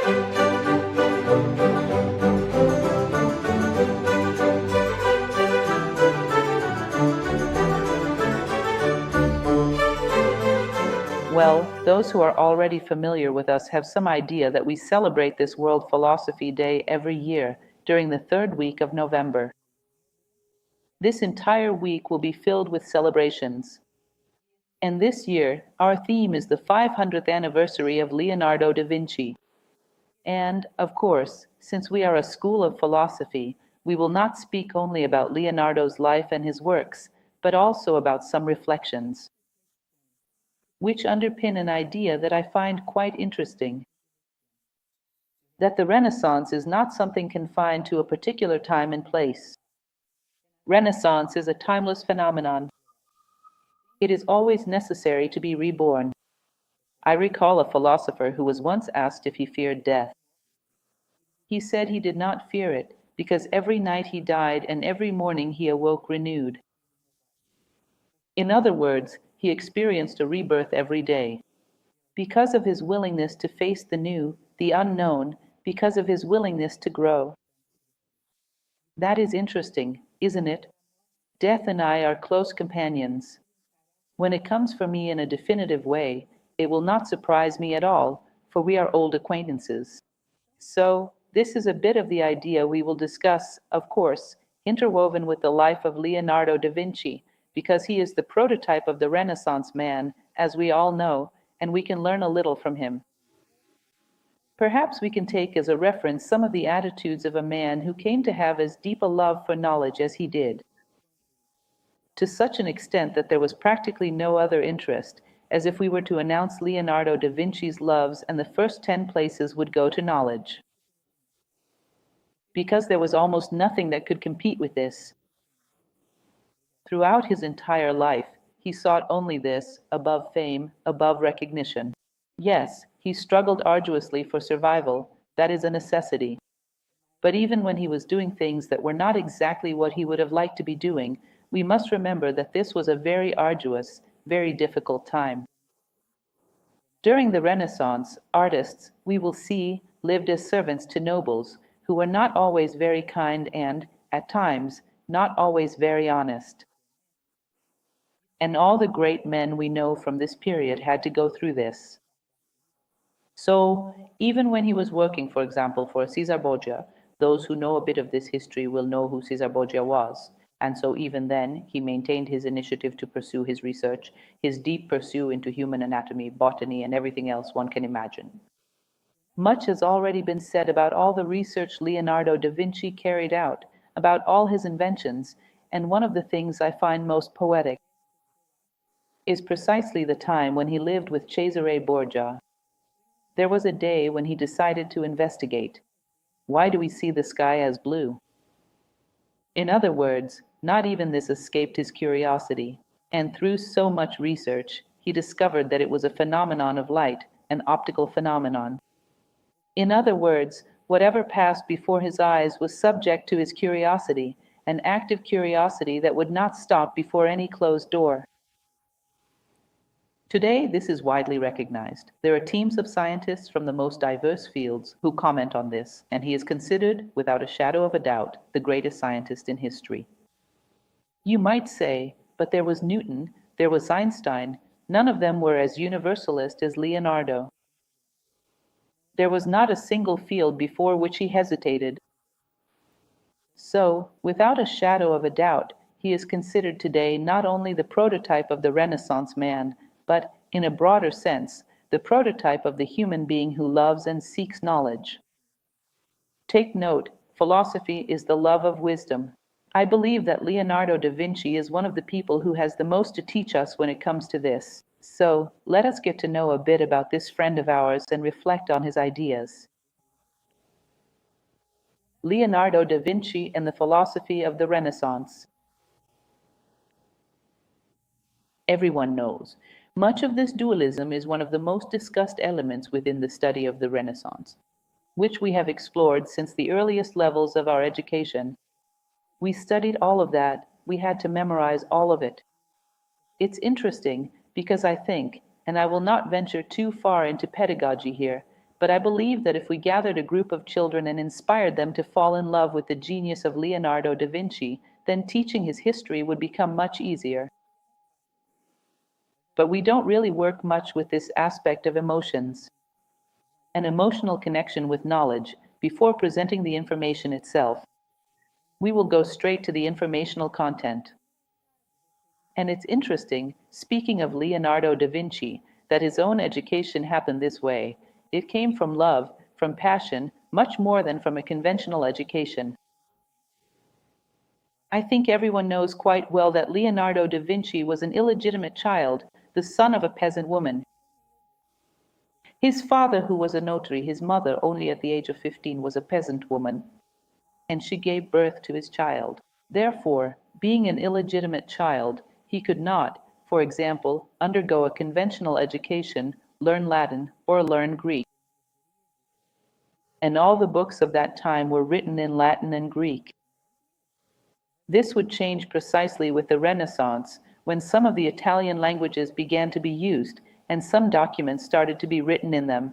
Well, those who are already familiar with us have some idea that we celebrate this World Philosophy Day every year during the third week of November. This entire week will be filled with celebrations. And this year, our theme is the 500th anniversary of Leonardo da Vinci. And, of course, since we are a school of philosophy, we will not speak only about Leonardo's life and his works, but also about some reflections, which underpin an idea that I find quite interesting: that the Renaissance is not something confined to a particular time and place. Renaissance is a timeless phenomenon. It is always necessary to be reborn. I recall a philosopher who was once asked if he feared death. He said he did not fear it because every night he died and every morning he awoke renewed. In other words, he experienced a rebirth every day. Because of his willingness to face the new, the unknown, because of his willingness to grow. That is interesting, isn't it? Death and I are close companions. When it comes for me in a definitive way, it will not surprise me at all, for we are old acquaintances. So, this is a bit of the idea we will discuss, of course, interwoven with the life of Leonardo da Vinci, because he is the prototype of the Renaissance man, as we all know, and we can learn a little from him. Perhaps we can take as a reference some of the attitudes of a man who came to have as deep a love for knowledge as he did, to such an extent that there was practically no other interest, as if we were to announce Leonardo da Vinci's loves and the first 10 places would go to knowledge. Because there was almost nothing that could compete with this. Throughout his entire life, he sought only this, above fame, above recognition. Yes, he struggled arduously for survival, that is a necessity. But even when he was doing things that were not exactly what he would have liked to be doing, we must remember that this was a very arduous, very difficult time. During the Renaissance, artists, we will see, lived as servants to nobles, who were not always very kind and, at times, not always very honest. And all the great men we know from this period had to go through this. So, even when he was working, for example, for Caesar Borgia, those who know a bit of this history will know who Caesar Borgia was. And so even then, he maintained his initiative to pursue his research, his deep pursuit into human anatomy, botany, and everything else one can imagine. Much has already been said about all the research Leonardo da Vinci carried out, about all his inventions, and one of the things I find most poetic is precisely the time when he lived with Cesare Borgia. There was a day when he decided to investigate. Why do we see the sky as blue? In other words, not even this escaped his curiosity, and through so much research, he discovered that it was a phenomenon of light, an optical phenomenon. In other words, whatever passed before his eyes was subject to his curiosity, an active curiosity that would not stop before any closed door. Today, this is widely recognized. There are teams of scientists from the most diverse fields who comment on this, and he is considered, without a shadow of a doubt, the greatest scientist in history. You might say, but there was Newton, there was Einstein, none of them were as universalist as Leonardo. There was not a single field before which he hesitated. So, without a shadow of a doubt, he is considered today not only the prototype of the Renaissance man, but, in a broader sense, the prototype of the human being who loves and seeks knowledge. Take note, philosophy is the love of wisdom. I believe that Leonardo da Vinci is one of the people who has the most to teach us when it comes to this. So, let us get to know a bit about this friend of ours and reflect on his ideas. Leonardo da Vinci and the philosophy of the Renaissance. Everyone knows. Much of this dualism is one of the most discussed elements within the study of the Renaissance, which we have explored since the earliest levels of our education. We studied all of that, we had to memorize all of it. It's interesting because I think, and I will not venture too far into pedagogy here, But I believe that if we gathered a group of children and inspired them to fall in love with the genius of Leonardo da Vinci, then teaching his history would become much easier. But we don't really work much with this aspect of emotions, an emotional connection with knowledge, before presenting the information itself. We will go straight to the informational content. And it's interesting, speaking of Leonardo da Vinci, that his own education happened this way. It came from love, from passion, much more than from a conventional education. I think everyone knows quite well that Leonardo da Vinci was an illegitimate child, the son of a peasant woman. His father, who was a notary, his mother, only at the age of 15, was a peasant woman, and she gave birth to his child. Therefore, being an illegitimate child, he could not, for example, undergo a conventional education, learn Latin, or learn Greek. And all the books of that time were written in Latin and Greek. This would change precisely with the Renaissance, when some of the Italian languages began to be used, and some documents started to be written in them.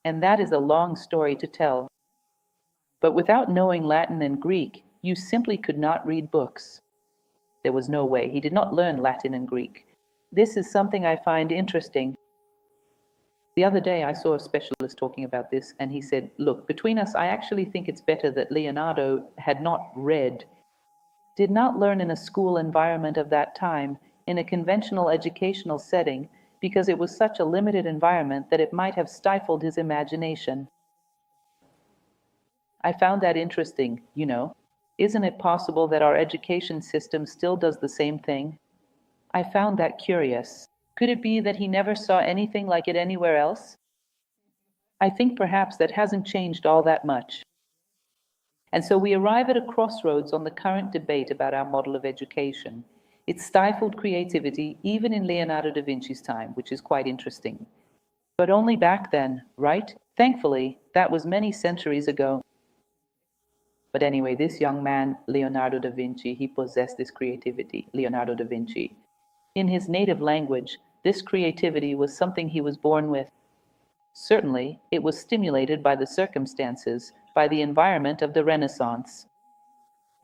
And that is a long story to tell. But without knowing Latin and Greek, you simply could not read books. There was no way. He did not learn Latin and Greek. This is something I find interesting. The other day I saw a specialist talking about this, and he said, look, between us, I actually think it's better that Leonardo had not read, did not learn in a school environment of that time, in a conventional educational setting, because it was such a limited environment that it might have stifled his imagination. I found that interesting, you know. Isn't it possible that our education system still does the same thing? I found that curious. Could it be that he never saw anything like it anywhere else? I think perhaps that hasn't changed all that much. And so we arrive at a crossroads on the current debate about our model of education. It stifled creativity even in Leonardo da Vinci's time, which is quite interesting. But only back then, right? Thankfully, that was many centuries ago. But anyway, this young man, Leonardo da Vinci, he possessed this creativity, Leonardo da Vinci. In his native language, this creativity was something he was born with. Certainly, it was stimulated by the circumstances, by the environment of the Renaissance.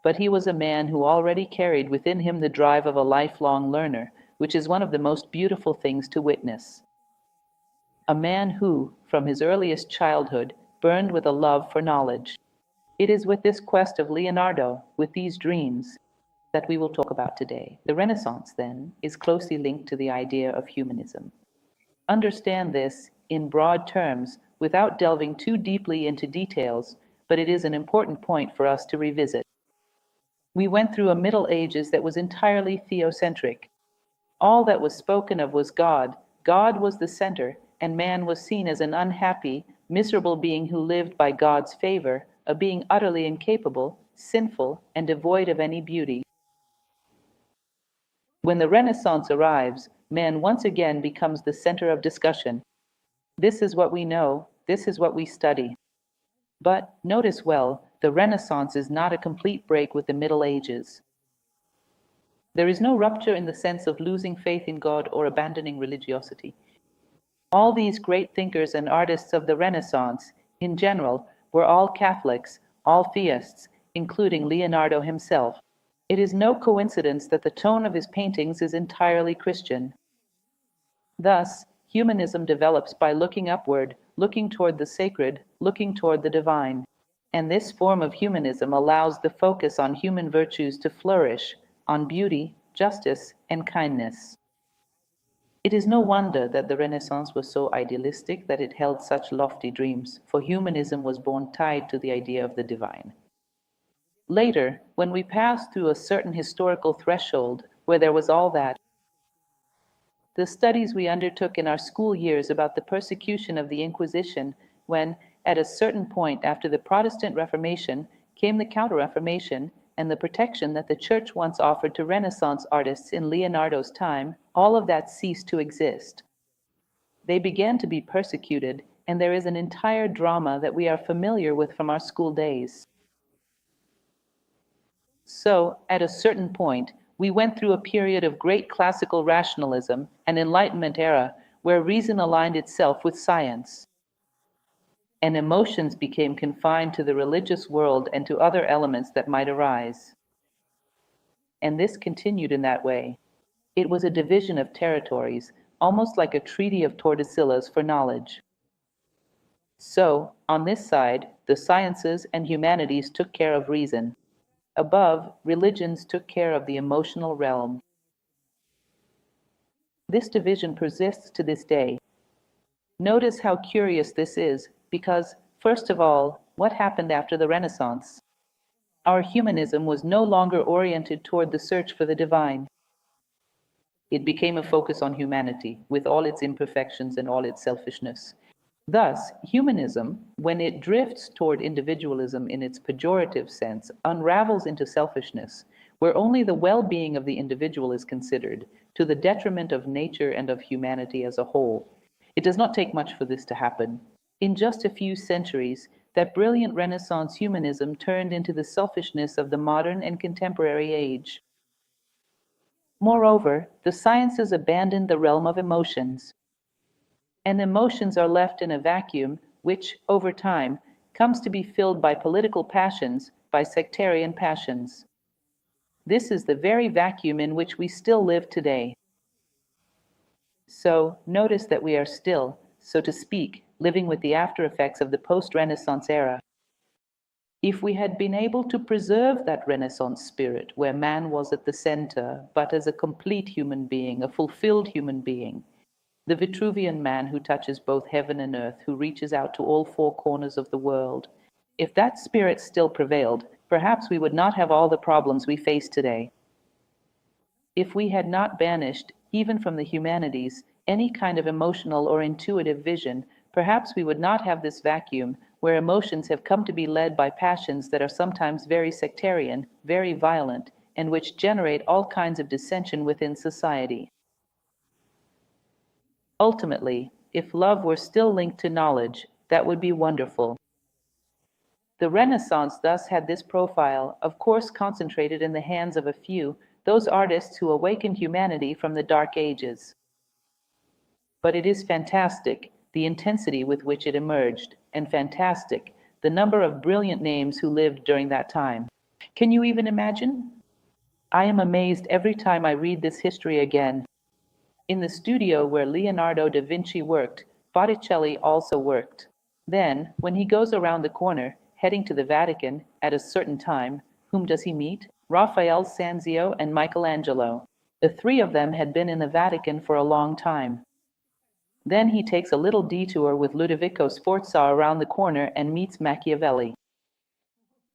But he was a man who already carried within him the drive of a lifelong learner, which is one of the most beautiful things to witness. A man who, from his earliest childhood, burned with a love for knowledge. It is with this quest of Leonardo, with these dreams, that we will talk about today. The Renaissance, then, is closely linked to the idea of humanism. Understand this in broad terms without delving too deeply into details, but it is an important point for us to revisit. We went through a Middle Ages that was entirely theocentric. All that was spoken of was God. God was the center, and man was seen as an unhappy, miserable being who lived by God's favor, a being utterly incapable, sinful, and devoid of any beauty. When the Renaissance arrives, man once again becomes the center of discussion. This is what we know, this is what we study. But notice well, the Renaissance is not a complete break with the Middle Ages. There is no rupture in the sense of losing faith in God or abandoning religiosity. All these great thinkers and artists of the Renaissance, in general, were all Catholics, all theists, including Leonardo himself. It is no coincidence that the tone of his paintings is entirely Christian. Thus, humanism develops by looking upward, looking toward the sacred, looking toward the divine. And this form of humanism allows the focus on human virtues to flourish, on beauty, justice, and kindness. It is no wonder that the Renaissance was so idealistic, that it held such lofty dreams, for humanism was born tied to the idea of the divine. Later, when we pass through a certain historical threshold where there was all that, the studies we undertook in our school years about the persecution of the Inquisition, when, at a certain point after the Protestant Reformation, came the Counter-Reformation, and the protection that the Church once offered to Renaissance artists in Leonardo's time, all of that ceased to exist. They began to be persecuted, and there is an entire drama that we are familiar with from our school days. So, at a certain point, we went through a period of great classical rationalism, an Enlightenment era, where reason aligned itself with science. and emotions became confined to the religious world and to other elements that might arise. And this continued in that way. It was a division of territories, almost like a treaty of Tordesillas for knowledge. So, on this side, the sciences and humanities took care of reason. Above, religions took care of the emotional realm. This division persists to this day. Notice how curious this is, because, first of all, what happened after the Renaissance? Our humanism was no longer oriented toward the search for the divine. It became a focus on humanity, with all its imperfections and all its selfishness. Thus, humanism, when it drifts toward individualism in its pejorative sense, unravels into selfishness, where only the well being of the individual is considered, to the detriment of nature and of humanity as a whole. It does not take much for this to happen. In just a few centuries, that brilliant Renaissance humanism turned into the selfishness of the modern and contemporary age. Moreover, the sciences abandoned the realm of emotions, and emotions are left in a vacuum which, over time, comes to be filled by political passions, by sectarian passions. This is the very vacuum in which we still live today. So, notice that we are still, so to speak, living with the after effects of the post Renaissance era. If we had been able to preserve that Renaissance spirit where man was at the center, but as a complete human being, a fulfilled human being, the Vitruvian man who touches both heaven and earth, who reaches out to all four corners of the world, if that spirit still prevailed, perhaps we would not have all the problems we face today. If we had not banished, even from the humanities, any kind of emotional or intuitive vision, perhaps we would not have this vacuum where emotions have come to be led by passions that are sometimes very sectarian, very violent, and which generate all kinds of dissension within society. Ultimately, if love were still linked to knowledge, that would be wonderful. The Renaissance thus had this profile, of course concentrated in the hands of a few, those artists who awakened humanity from the Dark Ages. But it is fantastic, the intensity with which it emerged, and fantastic, the number of brilliant names who lived during that time. Can you even imagine? I am amazed every time I read this history again. In the studio where Leonardo da Vinci worked, Botticelli also worked. Then, when he goes around the corner, heading to the Vatican at a certain time, whom does he meet? Raphael, Sanzio, and Michelangelo. The three of them had been in the Vatican for a long time. Then he takes a little detour with Ludovico Sforza around the corner and meets Machiavelli.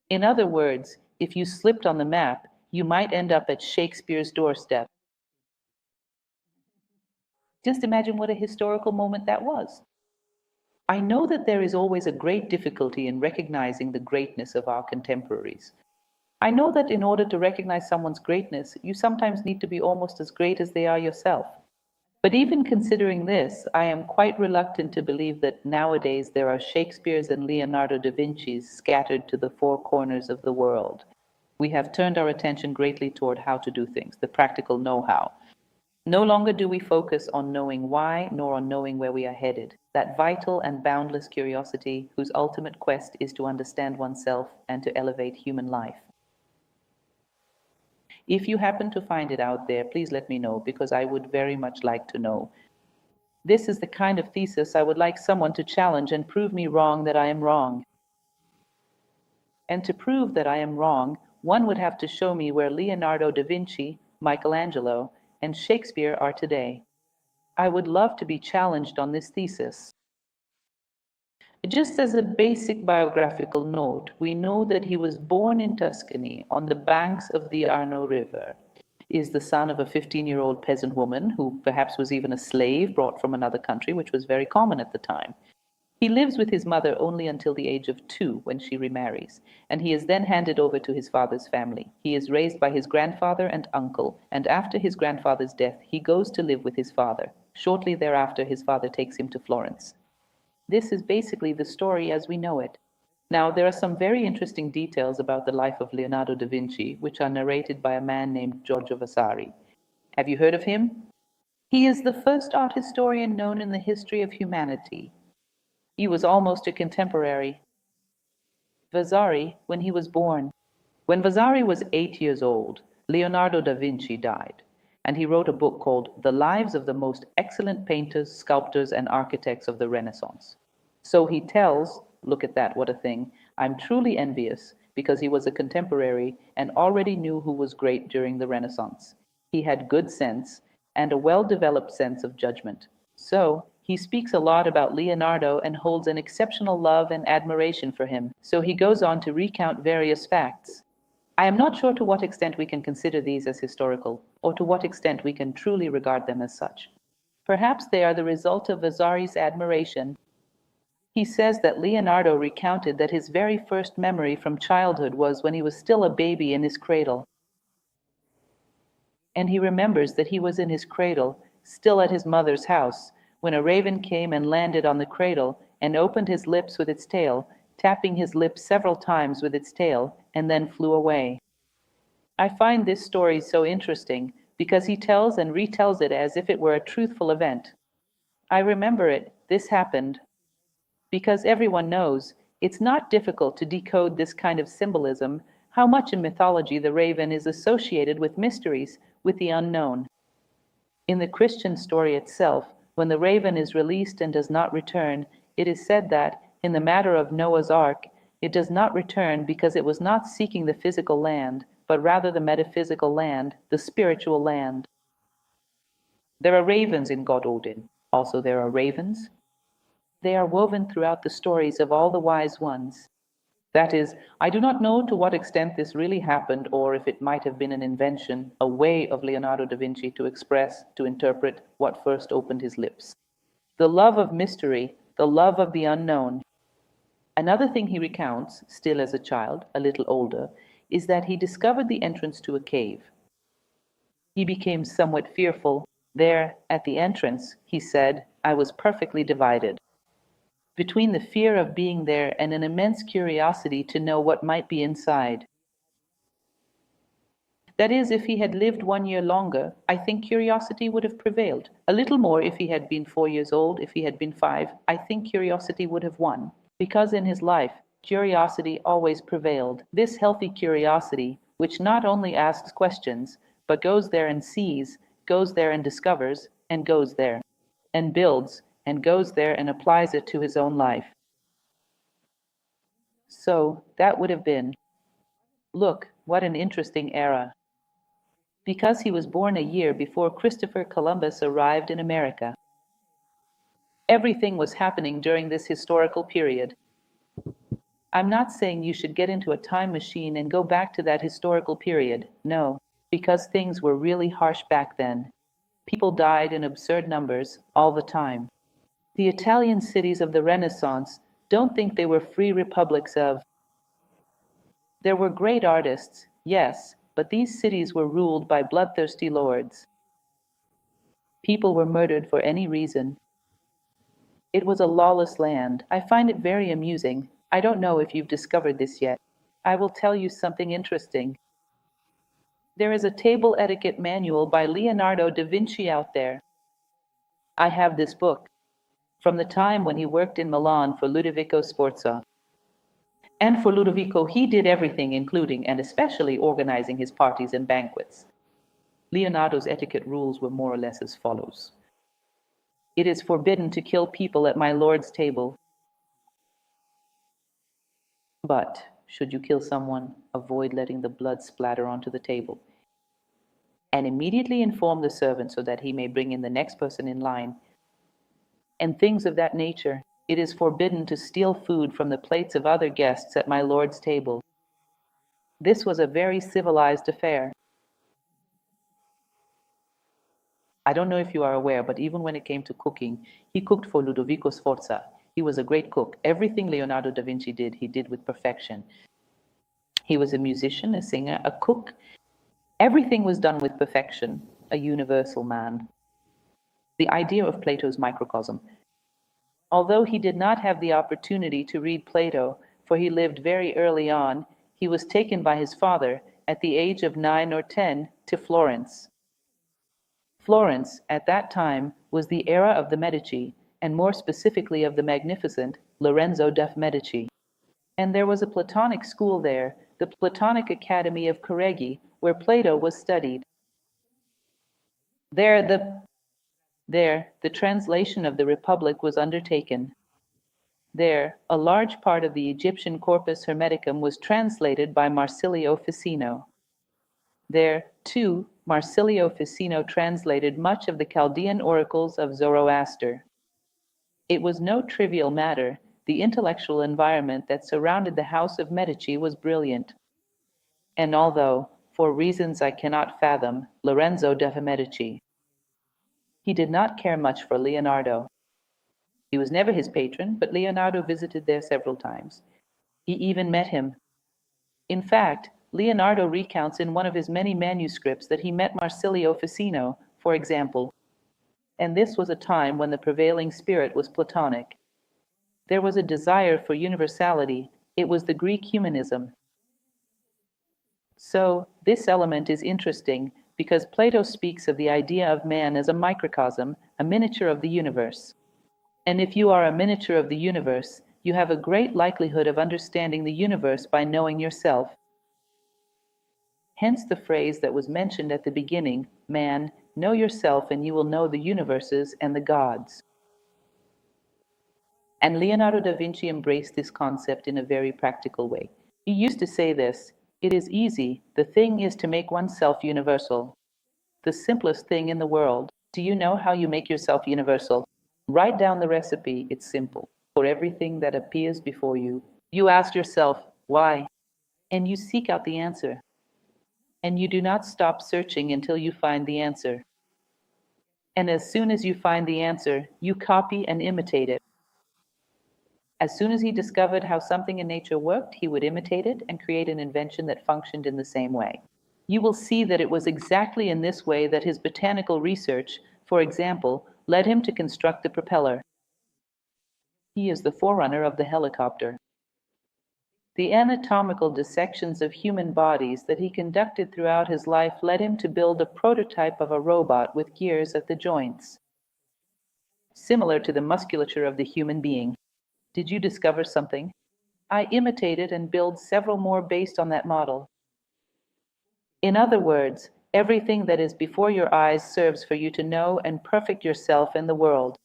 In other words, if you slipped on the map, you might end up at Shakespeare's doorstep. Just imagine what a historical moment that was. I know that there is always a great difficulty in recognizing the greatness of our contemporaries. I know that in order to recognize someone's greatness, you sometimes need to be almost as great as they are yourself. But even considering this, I am quite reluctant to believe that nowadays there are Shakespeares and Leonardo da Vinci's scattered to the four corners of the world. We have turned our attention greatly toward how to do things, the practical know-how. No longer do we focus on knowing why, nor on knowing where we are headed. That vital and boundless curiosity whose ultimate quest is to understand oneself and to elevate human life. If you happen to find it out there, please let me know, because I would very much like to know. This is the kind of thesis I would like someone to challenge and prove me wrong that I am wrong. And to prove that I am wrong, one would have to show me where Leonardo da Vinci, Michelangelo, and Shakespeare are today. I would love to be challenged on this thesis. Just as a basic biographical note, we know that he was born in Tuscany on the banks of the Arno River, is the son of a 15-year-old peasant woman who perhaps was even a slave brought from another country, which was very common at the time. He lives with his mother only until the age of 2 when she remarries, and he is then handed over to his father's family. He is raised by his grandfather and uncle, and after his grandfather's death, he goes to live with his father. Shortly thereafter, his father takes him to Florence. This is basically the story as we know it. Now, there are some very interesting details about the life of Leonardo da Vinci, which are narrated by a man named Giorgio Vasari. Have you heard of him? He is the first art historian known in the history of humanity. He was almost a contemporary. Vasari, when he was born. When Vasari was 8 years old, Leonardo da Vinci died, and he wrote a book called The Lives of the Most Excellent Painters, Sculptors, and Architects of the Renaissance. So he tells, look at that, what a thing, I'm truly envious because he was a contemporary and already knew who was great during the Renaissance. He had good sense and a well-developed sense of judgment. So he speaks a lot about Leonardo and holds an exceptional love and admiration for him. So he goes on to recount various facts. I am not sure to what extent we can consider these as historical, or to what extent we can truly regard them as such. Perhaps they are the result of Vasari's admiration. He says that Leonardo recounted that his very first memory from childhood was when he was still a baby in his cradle. And he remembers that he was in his cradle, still at his mother's house, when a raven came and landed on the cradle and opened his lips with its tail, tapping his lips several times with its tail, and then flew away. I find this story so interesting because he tells and retells it as if it were a truthful event. I remember it, this happened, because everyone knows it's not difficult to decode this kind of symbolism, how much in mythology the raven is associated with mysteries, with the unknown. In the Christian story itself, when the raven is released and does not return, it is said that, in the matter of Noah's ark, it does not return because it was not seeking the physical land, but rather the metaphysical land, the spiritual land. There are ravens in God Odin. Also, there are ravens. They are woven throughout the stories of all the wise ones. That is, I do not know to what extent this really happened or if it might have been an invention, a way of Leonardo da Vinci to express, to interpret what first opened his lips. The love of mystery, the love of the unknown. Another thing he recounts, still as a child, a little older, is that he discovered the entrance to a cave. He became somewhat fearful. There, at the entrance, he said, I was perfectly divided between the fear of being there and an immense curiosity to know what might be inside. That is, if he had lived 1 year longer, I think curiosity would have prevailed. A little more if he had been 4 years old, if he had been 5, I think curiosity would have won. Because in his life, curiosity always prevailed. This healthy curiosity, which not only asks questions, but goes there and sees, goes there and discovers, and goes there, and builds, and goes there and applies it to his own life. So that would have been, look, what an interesting era. Because he was born a year before Christopher Columbus arrived in America. Everything was happening during this historical period. I'm not saying you should get into a time machine and go back to that historical period. No, because things were really harsh back then. People died in absurd numbers all the time. The Italian cities of the Renaissance don't think they were free republics of. There were great artists, yes, but these cities were ruled by bloodthirsty lords. People were murdered for any reason. It was a lawless land. I find it very amusing. I don't know if you've discovered this yet. I will tell you something interesting. There is a table etiquette manual by Leonardo da Vinci out there. I have this book from the time when he worked in Milan for Ludovico Sforza. And for Ludovico, he did everything, including and especially organizing his parties and banquets. Leonardo's etiquette rules were more or less as follows. It is forbidden to kill people at my lord's table. But, should you kill someone, avoid letting the blood splatter onto the table. And immediately inform the servant so that he may bring in the next person in line. And things of that nature. It is forbidden to steal food from the plates of other guests at my lord's table. This was a very civilized affair. I don't know if you are aware, but even when it came to cooking, he cooked for Ludovico Sforza. He was a great cook. Everything Leonardo da Vinci did, he did with perfection. He was a musician, a singer, a cook. Everything was done with perfection, a universal man. The idea of Plato's microcosm. Although he did not have the opportunity to read Plato, for he lived very early on, he was taken by his father, at the age of 9 or 10, to Florence. Florence, at that time, was the era of the Medici, and more specifically of the magnificent Lorenzo da Medici. And there was a Platonic school there, the Platonic Academy of Correggi, where Plato was studied. There the translation of the Republic was undertaken. There, a large part of the Egyptian Corpus Hermeticum was translated by Marsilio Ficino. There, too, Marsilio Ficino translated much of the Chaldean oracles of Zoroaster. It was no trivial matter. The intellectual environment that surrounded the House of Medici was brilliant. And although, for reasons I cannot fathom, Lorenzo da Medici, he did not care much for Leonardo. He was never his patron, but Leonardo visited there several times. He even met him. In fact, Leonardo recounts in one of his many manuscripts that he met Marsilio Ficino, for example, and this was a time when the prevailing spirit was Platonic. There was a desire for universality. It was the Greek humanism. So, this element is interesting because Plato speaks of the idea of man as a microcosm, a miniature of the universe. And if you are a miniature of the universe, you have a great likelihood of understanding the universe by knowing yourself. Hence the phrase that was mentioned at the beginning, man, know yourself and you will know the universes and the gods. And Leonardo da Vinci embraced this concept in a very practical way. He used to say this, it is easy, the thing is to make oneself universal. The simplest thing in the world. Do you know how you make yourself universal? Write down the recipe, it's simple. For everything that appears before you, you ask yourself, why? And you seek out the answer. And you do not stop searching until you find the answer. And as soon as you find the answer, you copy and imitate it. As soon as he discovered how something in nature worked, he would imitate it and create an invention that functioned in the same way. You will see that it was exactly in this way that his botanical research, for example, led him to construct the propeller. He is the forerunner of the helicopter. The anatomical dissections of human bodies that he conducted throughout his life led him to build a prototype of a robot with gears at the joints, similar to the musculature of the human being. Did you discover something? I imitated and built several more based on that model. In other words, everything that is before your eyes serves for you to know and perfect yourself in the world.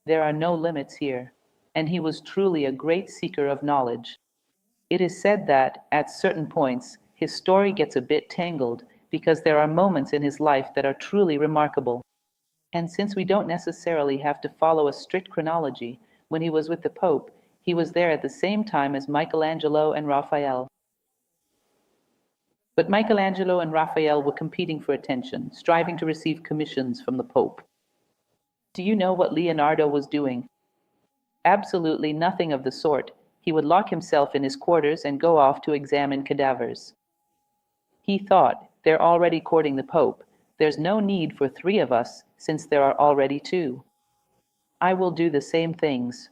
There are no limits here, and he was truly a great seeker of knowledge. It is said that, at certain points, his story gets a bit tangled because there are moments in his life that are truly remarkable. And since we don't necessarily have to follow a strict chronology, when he was with the Pope, he was there at the same time as Michelangelo and Raphael. But Michelangelo and Raphael were competing for attention, striving to receive commissions from the Pope. Do you know what Leonardo was doing? Absolutely nothing of the sort. He would lock himself in his quarters and go off to examine cadavers. He thought, they're already courting the Pope. There's no need for 3 of us, since there are already 2. I will do the same things.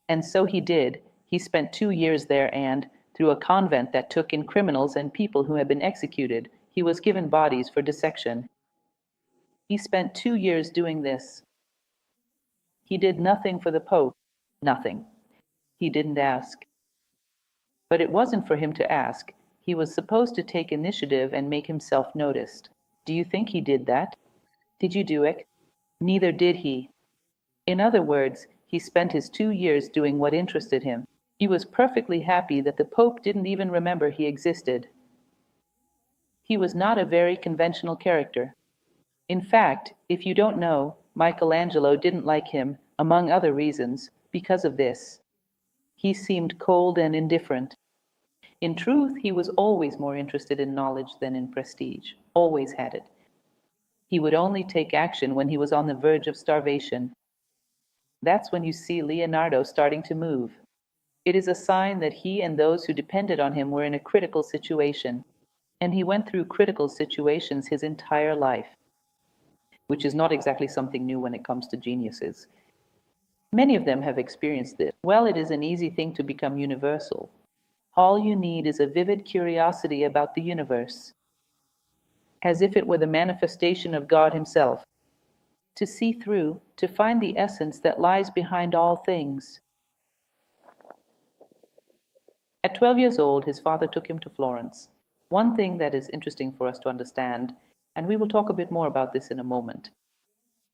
And so he did. He spent 2 years there and, through a convent that took in criminals and people who had been executed, he was given bodies for dissection. He spent 2 years doing this. He did nothing for the Pope. Nothing. He didn't ask. But it wasn't for him to ask. He was supposed to take initiative and make himself noticed. Do you think he did that? Did you do it? Neither did he. In other words, he spent his 2 years doing what interested him. He was perfectly happy that the Pope didn't even remember he existed. He was not a very conventional character. In fact, if you don't know, Michelangelo didn't like him, among other reasons, because of this. He seemed cold and indifferent. In truth, he was always more interested in knowledge than in prestige, always had it. He would only take action when he was on the verge of starvation. That's when you see Leonardo starting to move. It is a sign that he and those who depended on him were in a critical situation, and he went through critical situations his entire life, which is not exactly something new when it comes to geniuses. Many of them have experienced this. Well, it is an easy thing to become universal. All you need is a vivid curiosity about the universe, as if it were the manifestation of God himself. to see through, to find the essence that lies behind all things. At 12 years old, his father took him to Florence. One thing that is interesting for us to understand, and we will talk a bit more about this in a moment.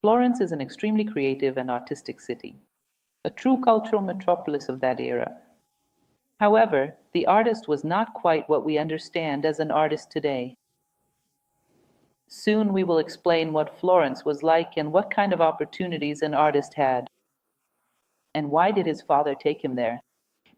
Florence is an extremely creative and artistic city, a true cultural metropolis of that era. However, the artist was not quite what we understand as an artist today. Soon we will explain what Florence was like and what kind of opportunities an artist had. And why did his father take him there?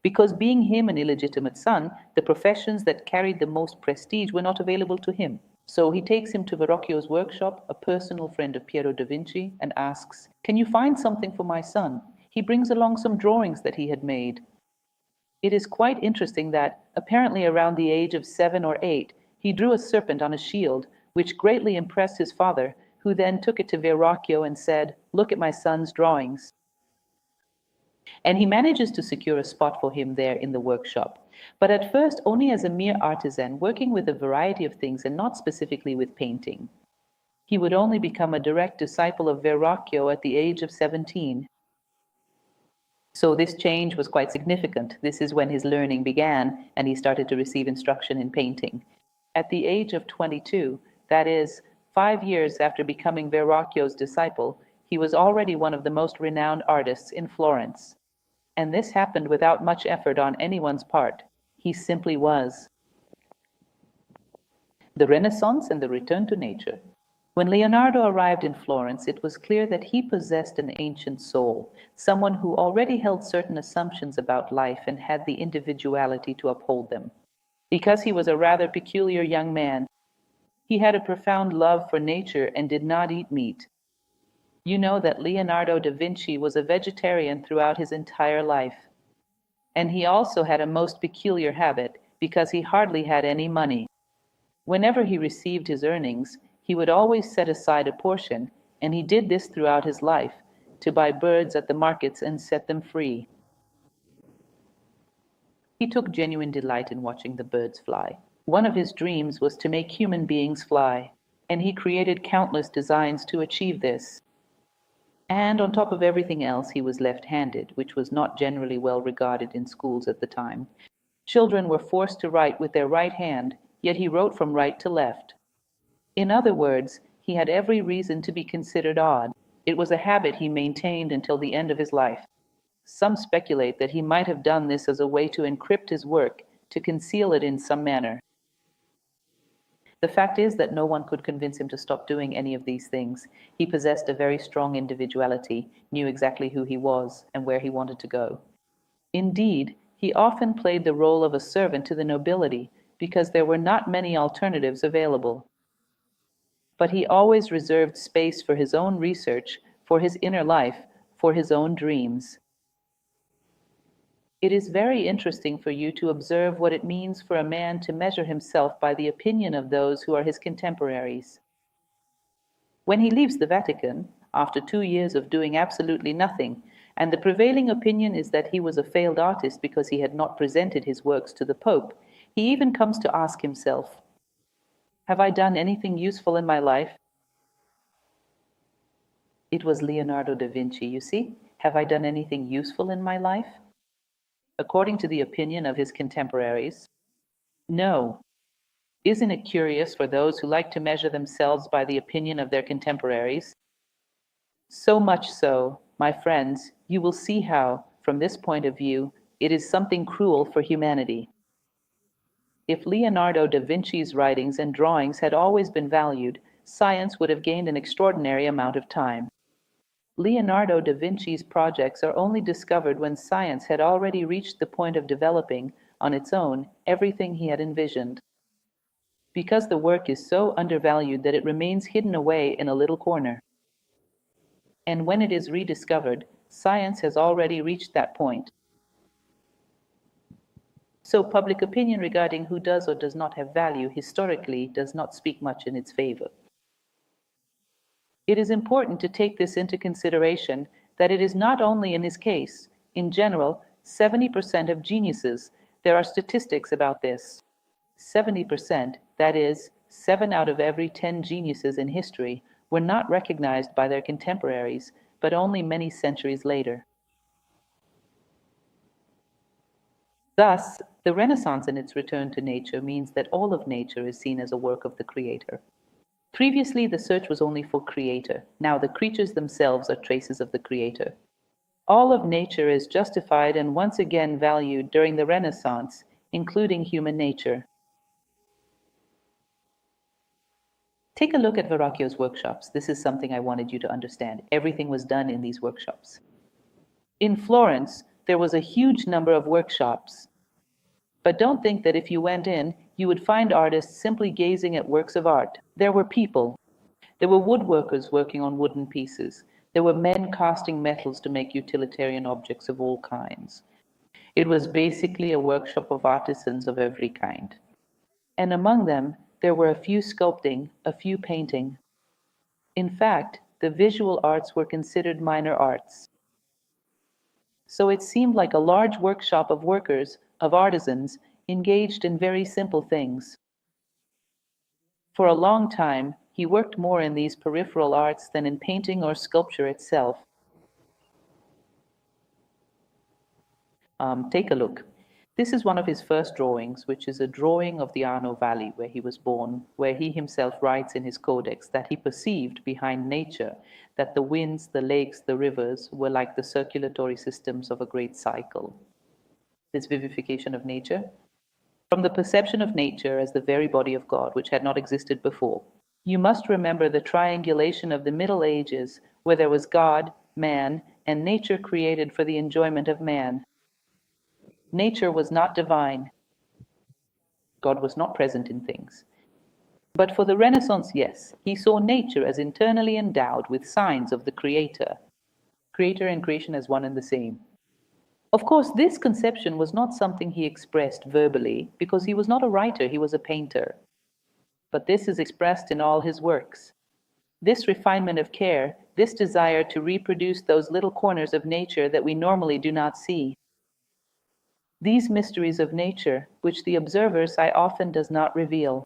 Because being him an illegitimate son, the professions that carried the most prestige were not available to him. So he takes him to Verrocchio's workshop, a personal friend of Piero da Vinci, and asks, "Can you find something for my son?" He brings along some drawings that he had made. It is quite interesting that, apparently around the age of 7 or 8, he drew a serpent on a shield, which greatly impressed his father, who then took it to Verrocchio and said, "Look at my son's drawings." And he manages to secure a spot for him there in the workshop, but at first only as a mere artisan, working with a variety of things and not specifically with painting. He would only become a direct disciple of Verrocchio at the age of 17. So this change was quite significant. This is when his learning began, and he started to receive instruction in painting. At the age of 22, that is, 5 years after becoming Verrocchio's disciple, he was already one of the most renowned artists in Florence. And this happened without much effort on anyone's part. He simply was. The Renaissance and the return to nature. When Leonardo arrived in Florence, it was clear that he possessed an ancient soul, someone who already held certain assumptions about life and had the individuality to uphold them. Because he was a rather peculiar young man, he had a profound love for nature and did not eat meat. You know that Leonardo da Vinci was a vegetarian throughout his entire life. And he also had a most peculiar habit, because he hardly had any money. Whenever he received his earnings, he would always set aside a portion, and he did this throughout his life, to buy birds at the markets and set them free. He took genuine delight in watching the birds fly. One of his dreams was to make human beings fly, and he created countless designs to achieve this. And on top of everything else, he was left-handed, which was not generally well regarded in schools at the time. Children were forced to write with their right hand, yet he wrote from right to left. In other words, he had every reason to be considered odd. It was a habit he maintained until the end of his life. Some speculate that he might have done this as a way to encrypt his work, to conceal it in some manner. The fact is that no one could convince him to stop doing any of these things. He possessed a very strong individuality, knew exactly who he was and where he wanted to go. Indeed, he often played the role of a servant to the nobility, because there were not many alternatives available. But he always reserved space for his own research, for his inner life, for his own dreams. It is very interesting for you to observe what it means for a man to measure himself by the opinion of those who are his contemporaries. When he leaves the Vatican, after 2 years of doing absolutely nothing, and the prevailing opinion is that he was a failed artist because he had not presented his works to the Pope, he even comes to ask himself, "Have I done anything useful in my life?" It was Leonardo da Vinci, you see. Have I done anything useful in my life? According to the opinion of his contemporaries, no. Isn't it curious for those who like to measure themselves by the opinion of their contemporaries? So much so, my friends, you will see how, from this point of view, it is something cruel for humanity. If Leonardo da Vinci's writings and drawings had always been valued, science would have gained an extraordinary amount of time. Leonardo da Vinci's projects are only discovered when science had already reached the point of developing, on its own, everything he had envisioned. Because the work is so undervalued that it remains hidden away in a little corner. And when it is rediscovered, science has already reached that point. So public opinion regarding who does or does not have value historically does not speak much in its favor. It is important to take this into consideration, that it is not only in his case. In general, 70% of geniuses, there are statistics about this. 70%, that is, 7 out of every 10 geniuses in history, were not recognized by their contemporaries, but only many centuries later. Thus, the Renaissance in its return to nature means that all of nature is seen as a work of the Creator. Previously, the search was only for Creator. Now, the creatures themselves are traces of the Creator. All of nature is justified and once again valued during the Renaissance, including human nature. Take a look at Verrocchio's workshops. This is something I wanted you to understand. Everything was done in these workshops. In Florence, there was a huge number of workshops. But don't think that if you went in, you would find artists simply gazing at works of art. There were people. There were woodworkers working on wooden pieces. There were men casting metals to make utilitarian objects of all kinds. It was basically a workshop of artisans of every kind. And among them, there were a few sculpting, a few painting. In fact, the visual arts were considered minor arts. So it seemed like a large workshop of workers, of artisans, engaged in very simple things. For a long time, he worked more in these peripheral arts than in painting or sculpture itself. Take a look. This is one of his first drawings, which is a drawing of the Arno Valley, where he was born, where he himself writes in his codex that he perceived behind nature that the winds, the lakes, the rivers were like the circulatory systems of a great cycle. This vivification of nature, from the perception of nature as the very body of God, which had not existed before. You must remember the triangulation of the Middle Ages, where there was God, man, and nature created for the enjoyment of man. Nature was not divine. God was not present in things. But for the Renaissance, yes, he saw nature as internally endowed with signs of the Creator. Creator and creation as one and the same. Of course, this conception was not something he expressed verbally, because he was not a writer, he was a painter. But this is expressed in all his works. This refinement of care, this desire to reproduce those little corners of nature that we normally do not see. These mysteries of nature, which the observer sight often does not reveal.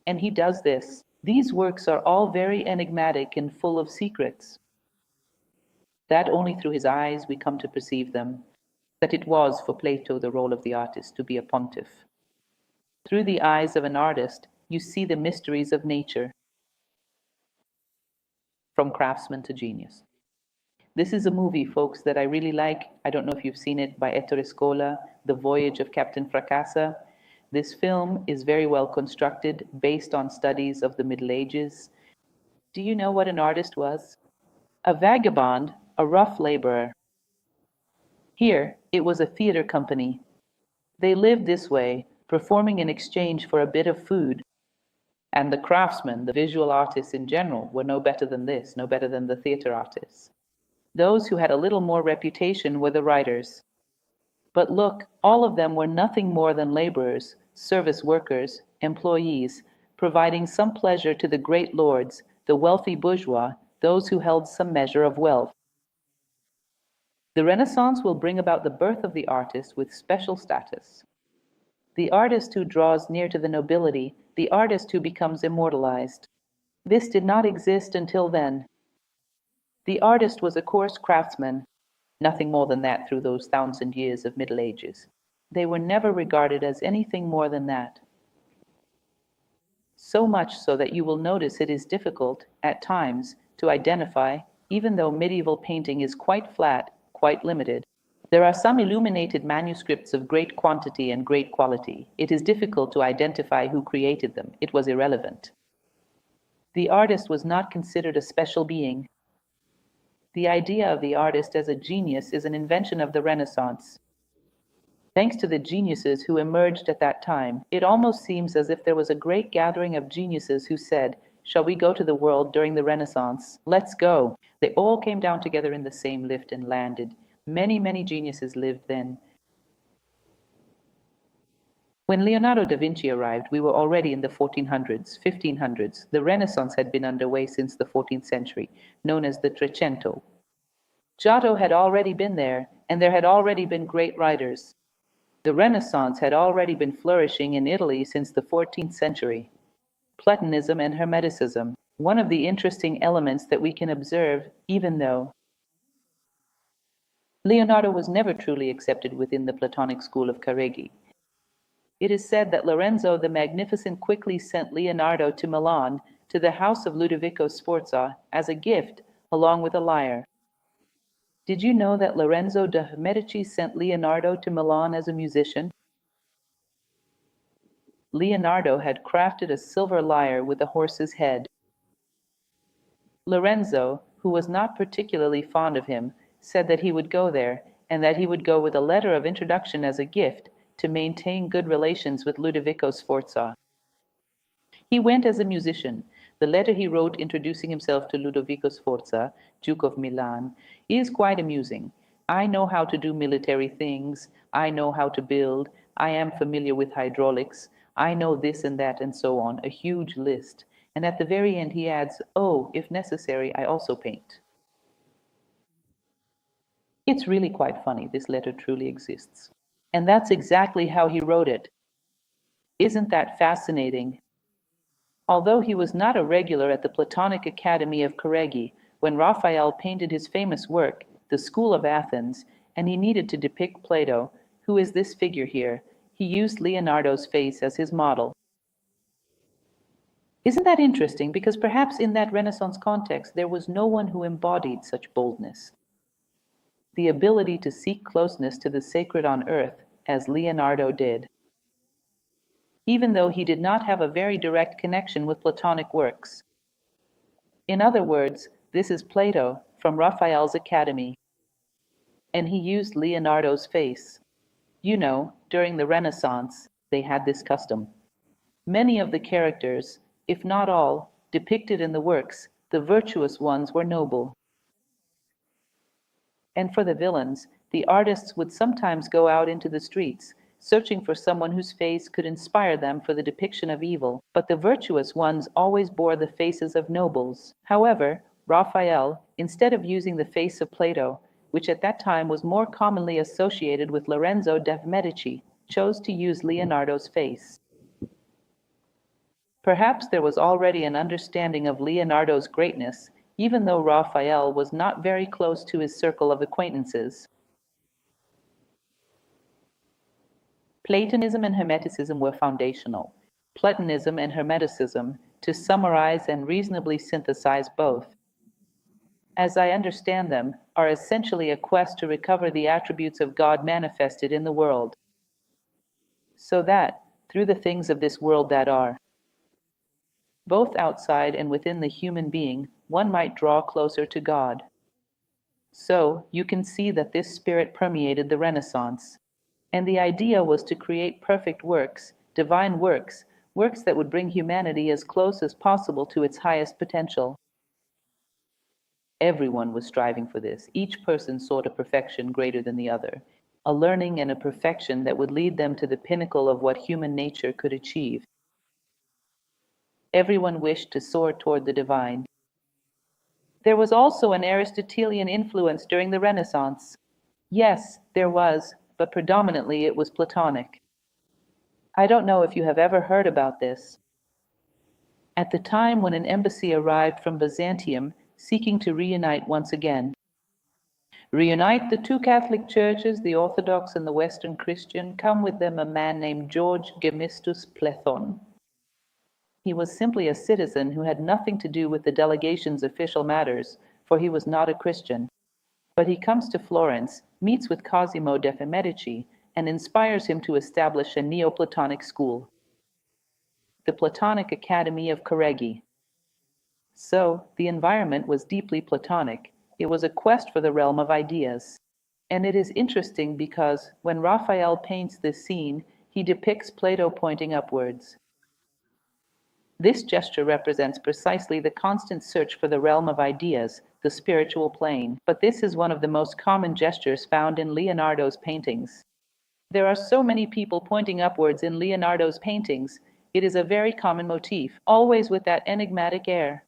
And he does this. These works are all very enigmatic and full of secrets. That only through his eyes we come to perceive them, that it was for Plato the role of the artist to be a pontiff. Through the eyes of an artist, you see the mysteries of nature, from craftsman to genius. This is a movie, folks, that I really like. I don't know if you've seen it, by Ettore Scola, The Voyage of Captain Fracassa. This film is very well constructed, based on studies of the Middle Ages. Do you know what an artist was? A vagabond, a rough laborer. Here, it was a theater company. They lived this way, performing in exchange for a bit of food. And the craftsmen, the visual artists in general, were no better than this, no better than the theater artists. Those who had a little more reputation were the writers. But look, all of them were nothing more than laborers, service workers, employees, providing some pleasure to the great lords, the wealthy bourgeois, those who held some measure of wealth. The Renaissance will bring about the birth of the artist with special status. The artist who draws near to the nobility, the artist who becomes immortalized. This did not exist until then. The artist was a coarse craftsman, nothing more than that through those 1,000 years of Middle Ages. They were never regarded as anything more than that. So much so that you will notice it is difficult, at times, to identify, even though medieval painting is quite flat, quite limited. There are some illuminated manuscripts of great quantity and great quality. It is difficult to identify who created them. It was irrelevant. The artist was not considered a special being. The idea of the artist as a genius is an invention of the Renaissance. Thanks to the geniuses who emerged at that time, it almost seems as if there was a great gathering of geniuses who said, "Shall we go to the world during the Renaissance? Let's go." They all came down together in the same lift and landed. Many, many geniuses lived then. When Leonardo da Vinci arrived, we were already in the 1400s, 1500s. The Renaissance had been underway since the 14th century, known as the Trecento. Giotto had already been there, and there had already been great writers. The Renaissance had already been flourishing in Italy since the 14th century. Platonism and Hermeticism. One of the interesting elements that we can observe, even though Leonardo was never truly accepted within the Platonic school of Careggi, it is said that Lorenzo the Magnificent quickly sent Leonardo to Milan to the house of Ludovico Sforza as a gift, along with a lyre. Did you know that Lorenzo de' Medici sent Leonardo to Milan as a musician? Leonardo had crafted a silver lyre with a horse's head. Lorenzo, who was not particularly fond of him, said that he would go there, and that he would go with a letter of introduction as a gift to maintain good relations with Ludovico Sforza. He went as a musician. The letter he wrote introducing himself to Ludovico Sforza, Duke of Milan, is quite amusing. I know how to do military things. I know how to build. I am familiar with hydraulics. I know this and that and so on, a huge list. And at the very end he adds, oh, if necessary, I also paint. It's really quite funny. This letter truly exists. And that's exactly how he wrote it. Isn't that fascinating? Although he was not a regular at the Platonic Academy of Careggi, when Raphael painted his famous work, The School of Athens, and he needed to depict Plato, who is this figure here, he used Leonardo's face as his model. Isn't that interesting? Because perhaps in that Renaissance context there was no one who embodied such boldness. The ability to seek closeness to the sacred on earth, as Leonardo did. Even though he did not have a very direct connection with Platonic works. In other words, this is Plato from Raphael's Academy, and he used Leonardo's face. You know, during the Renaissance, they had this custom. Many of the characters, if not all, depicted in the works, the virtuous ones were noble. And for the villains, the artists would sometimes go out into the streets, searching for someone whose face could inspire them for the depiction of evil, but the virtuous ones always bore the faces of nobles. However, Raphael, instead of using the face of Plato, which at that time was more commonly associated with Lorenzo de' Medici, chose to use Leonardo's face. Perhaps there was already an understanding of Leonardo's greatness, even though Raphael was not very close to his circle of acquaintances. Platonism and Hermeticism were foundational. Platonism and Hermeticism, to summarize and reasonably synthesize both, as I understand them, are essentially a quest to recover the attributes of God manifested in the world, so that, through the things of this world that are, both outside and within the human being, one might draw closer to God. So, you can see that this spirit permeated the Renaissance. And the idea was to create perfect works, divine works, works that would bring humanity as close as possible to its highest potential. Everyone was striving for this. Each person sought a perfection greater than the other, a learning and a perfection that would lead them to the pinnacle of what human nature could achieve. Everyone wished to soar toward the divine. There was also an Aristotelian influence during the Renaissance. Yes, there was, but predominantly it was Platonic. I don't know if you have ever heard about this. At the time when an embassy arrived from Byzantium seeking to reunite once again, reunite the two Catholic churches, the Orthodox and the Western Christian, come with them a man named George Gemistus Plethon. He was simply a citizen who had nothing to do with the delegation's official matters, for he was not a Christian. But he comes to Florence, meets with Cosimo de' Medici, and inspires him to establish a Neoplatonic school, the Platonic Academy of Careggi. So, the environment was deeply Platonic. It was a quest for the realm of ideas. And it is interesting because when Raphael paints this scene, he depicts Plato pointing upwards. This gesture represents precisely the constant search for the realm of ideas, the spiritual plane, but this is one of the most common gestures found in Leonardo's paintings. There are so many people pointing upwards in Leonardo's paintings. It is a very common motif, always with that enigmatic air.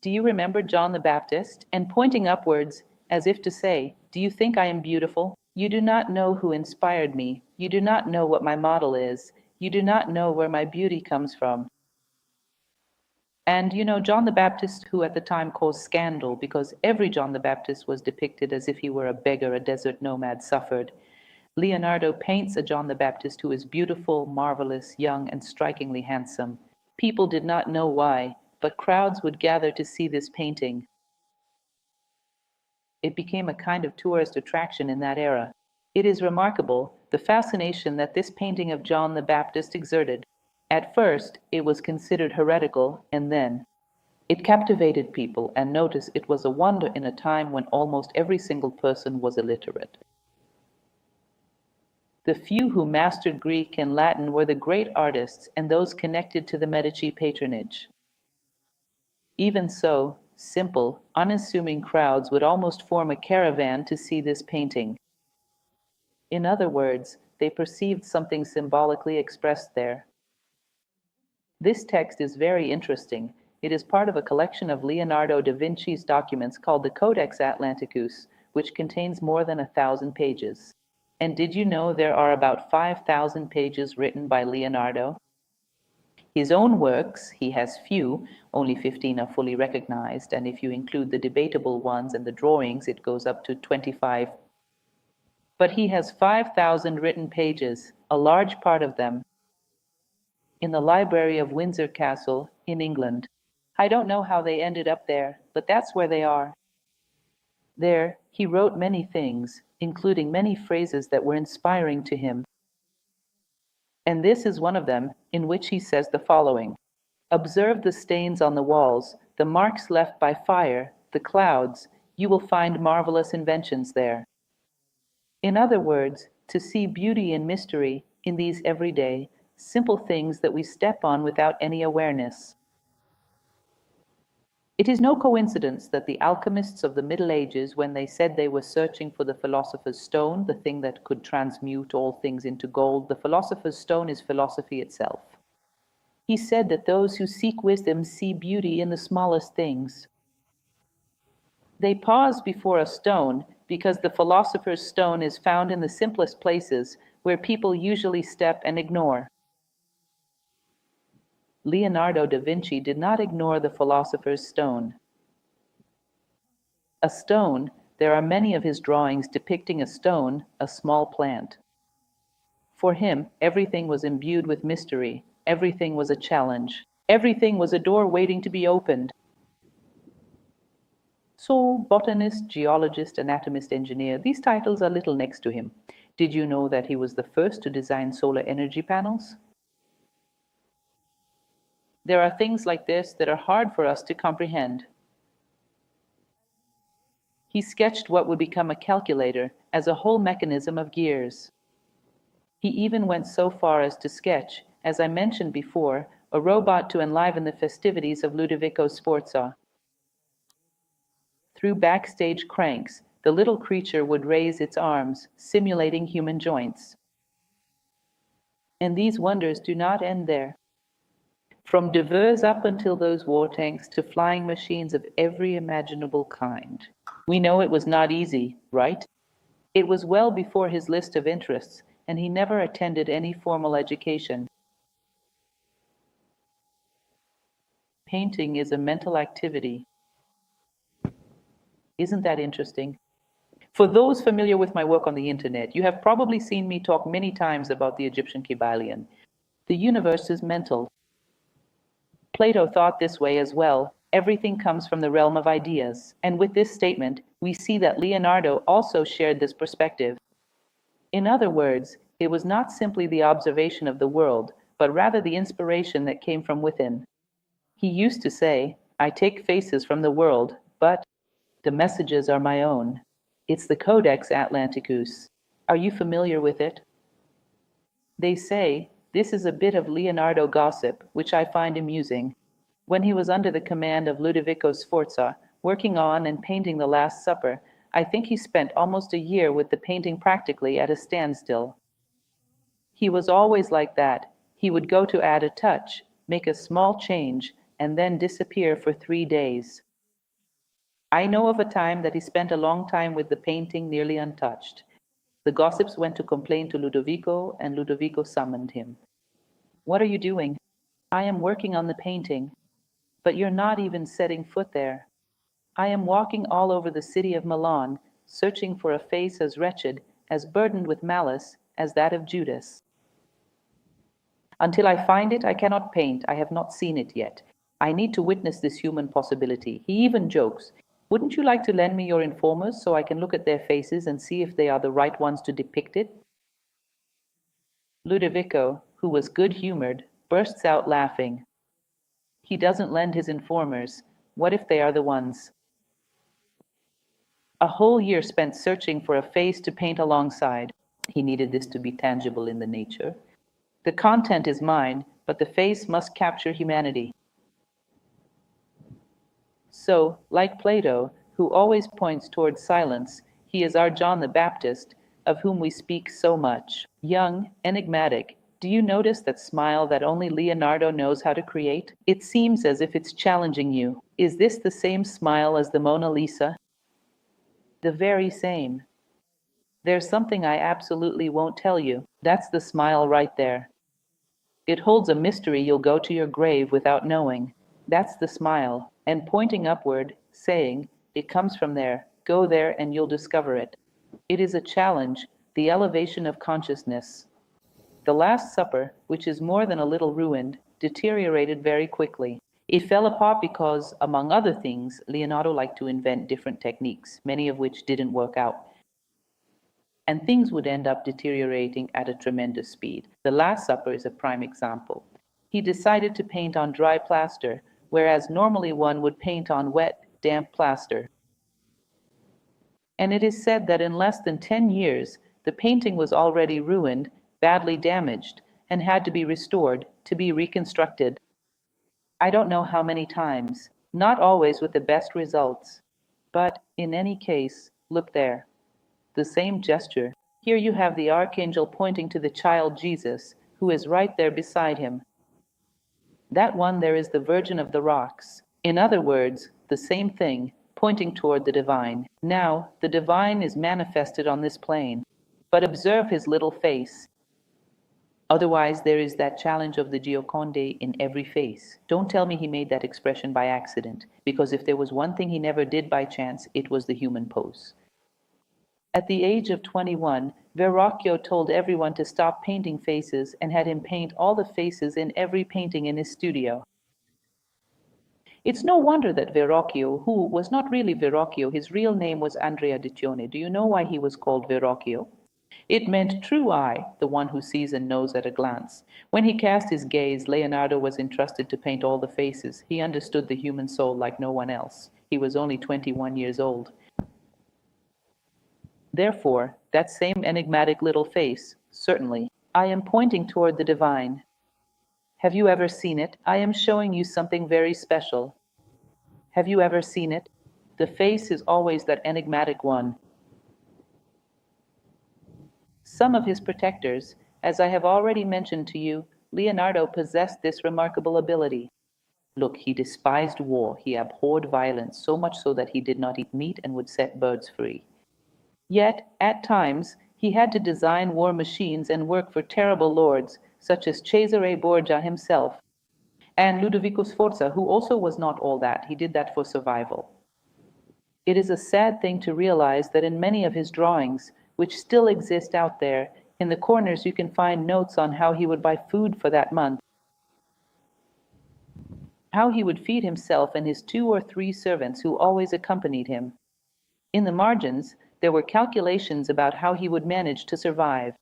Do you remember John the Baptist? And pointing upwards, as if to say, do you think I am beautiful? You do not know who inspired me. You do not know what my model is. You do not know where my beauty comes from. And you know, John the Baptist, who at the time caused scandal because every John the Baptist was depicted as if he were a beggar, a desert nomad, suffered. Leonardo paints a John the Baptist who is beautiful, marvelous, young, and strikingly handsome. People did not know why, but crowds would gather to see this painting. It became a kind of tourist attraction in that era. It is remarkable the fascination that this painting of John the Baptist exerted. At first, it was considered heretical, and then it captivated people, and notice it was a wonder in a time when almost every single person was illiterate. The few who mastered Greek and Latin were the great artists and those connected to the Medici patronage. Even so, simple, unassuming crowds would almost form a caravan to see this painting. In other words, they perceived something symbolically expressed there. This text is very interesting. It is part of a collection of Leonardo da Vinci's documents called the Codex Atlanticus, which contains more than 1,000 pages. And did you know there are about 5,000 pages written by Leonardo? His own works, he has few, only 15 are fully recognized, and if you include the debatable ones and the drawings, it goes up to 25. But he has 5,000 written pages, a large part of them in the library of Windsor Castle in England. I don't know how they ended up there, but that's where they are. There, he wrote many things, including many phrases that were inspiring to him. And this is one of them, in which he says the following: observe the stains on the walls, the marks left by fire, the clouds, you will find marvelous inventions there. In other words, to see beauty and mystery in these everyday, simple things that we step on without any awareness. It is no coincidence that the alchemists of the Middle Ages, when they said they were searching for the philosopher's stone, the thing that could transmute all things into gold, the philosopher's stone is philosophy itself. He said that those who seek wisdom see beauty in the smallest things. They pause before a stone because the philosopher's stone is found in the simplest places where people usually step and ignore. Leonardo da Vinci did not ignore the philosopher's stone. A stone, there are many of his drawings depicting a stone, a small plant. For him, everything was imbued with mystery, everything was a challenge, everything was a door waiting to be opened. So, botanist, geologist, anatomist, engineer, these titles are little next to him. Did you know that he was the first to design solar energy panels? There are things like this that are hard for us to comprehend. He sketched what would become a calculator as a whole mechanism of gears. He even went so far as to sketch, as I mentioned before, a robot to enliven the festivities of Ludovico Sforza. Through backstage cranks, the little creature would raise its arms, simulating human joints. And these wonders do not end there. From Devers up until those war tanks to flying machines of every imaginable kind. We know it was not easy, right? It was well before his list of interests, and he never attended any formal education. Painting is a mental activity. Isn't that interesting? For those familiar with my work on the internet, you have probably seen me talk many times about the Egyptian Kybalion. The universe is mental. Plato thought this way as well. Everything comes from the realm of ideas. And with this statement, we see that Leonardo also shared this perspective. In other words, it was not simply the observation of the world, but rather the inspiration that came from within. He used to say, I take faces from the world, but the messages are my own. It's the Codex Atlanticus. Are you familiar with it? They say this is a bit of Leonardo gossip, which I find amusing. When he was under the command of Ludovico Sforza, working on and painting the Last Supper, I think he spent almost a year with the painting practically at a standstill. He was always like that. He would go to add a touch, make a small change, and then disappear for 3 days. I know of a time that he spent a long time with the painting nearly untouched. The gossips went to complain to Ludovico, and Ludovico summoned him. What are you doing? I am working on the painting. But you're not even setting foot there. I am walking all over the city of Milan, searching for a face as wretched, as burdened with malice, as that of Judas. Until I find it, I cannot paint. I have not seen it yet. I need to witness this human possibility. He even jokes, "Wouldn't you like to lend me your informers so I can look at their faces and see if they are the right ones to depict it?" Ludovico, who was good-humored, bursts out laughing. He doesn't lend his informers. What if they are the ones? A whole year spent searching for a face to paint alongside. He needed this to be tangible in the nature. The content is mine, but the face must capture humanity. So, like Plato, who always points towards silence, he is our John the Baptist, of whom we speak so much. Young, enigmatic, do you notice that smile that only Leonardo knows how to create? It seems as if it's challenging you. Is this the same smile as the Mona Lisa? The very same. There's something I absolutely won't tell you. That's the smile right there. It holds a mystery you'll go to your grave without knowing. That's the smile. And pointing upward, saying, "It comes from there. Go there and you'll discover it." It is a challenge, the elevation of consciousness. The Last Supper, which is more than a little ruined, deteriorated very quickly. It fell apart because, among other things, Leonardo liked to invent different techniques, many of which didn't work out, and things would end up deteriorating at a tremendous speed. The Last Supper is a prime example. He decided to paint on dry plaster, whereas normally one would paint on wet, damp plaster. And it is said that in less than 10 years, the painting was already ruined, badly damaged, and had to be restored, to be reconstructed. I don't know how many times, not always with the best results. But in any case, look there. The same gesture. Here you have the archangel pointing to the child Jesus, who is right there beside him. That one there is the Virgin of the Rocks. In other words, the same thing, pointing toward the divine. Now, the divine is manifested on this plane. But observe his little face. Otherwise, there is that challenge of the Gioconde in every face. Don't tell me he made that expression by accident, because if there was one thing he never did by chance, it was the human pose. At the age of 21, Verrocchio told everyone to stop painting faces and had him paint all the faces in every painting in his studio. It's no wonder that Verrocchio, who was not really Verrocchio, his real name was Andrea Dicione. Do you know why he was called Verrocchio? It meant true eye, the one who sees and knows at a glance. When he cast his gaze, Leonardo was entrusted to paint all the faces. He understood the human soul like no one else. He was only 21 years old. Therefore, that same enigmatic little face, certainly. I am pointing toward the divine. Have you ever seen it? I am showing you something very special. Have you ever seen it? The face is always that enigmatic one. Some of his protectors, as I have already mentioned to you, Leonardo possessed this remarkable ability. Look, he despised war, he abhorred violence, so much so that he did not eat meat and would set birds free. Yet, at times, he had to design war machines and work for terrible lords, such as Cesare Borgia himself, and Ludovico Sforza, who also was not all that. He did that for survival. It is a sad thing to realize that in many of his drawings, which still exist out there, in the corners you can find notes on how he would buy food for that month, how he would feed himself and his 2 or 3 servants who always accompanied him. In the margins, there were calculations about how he would manage to survive.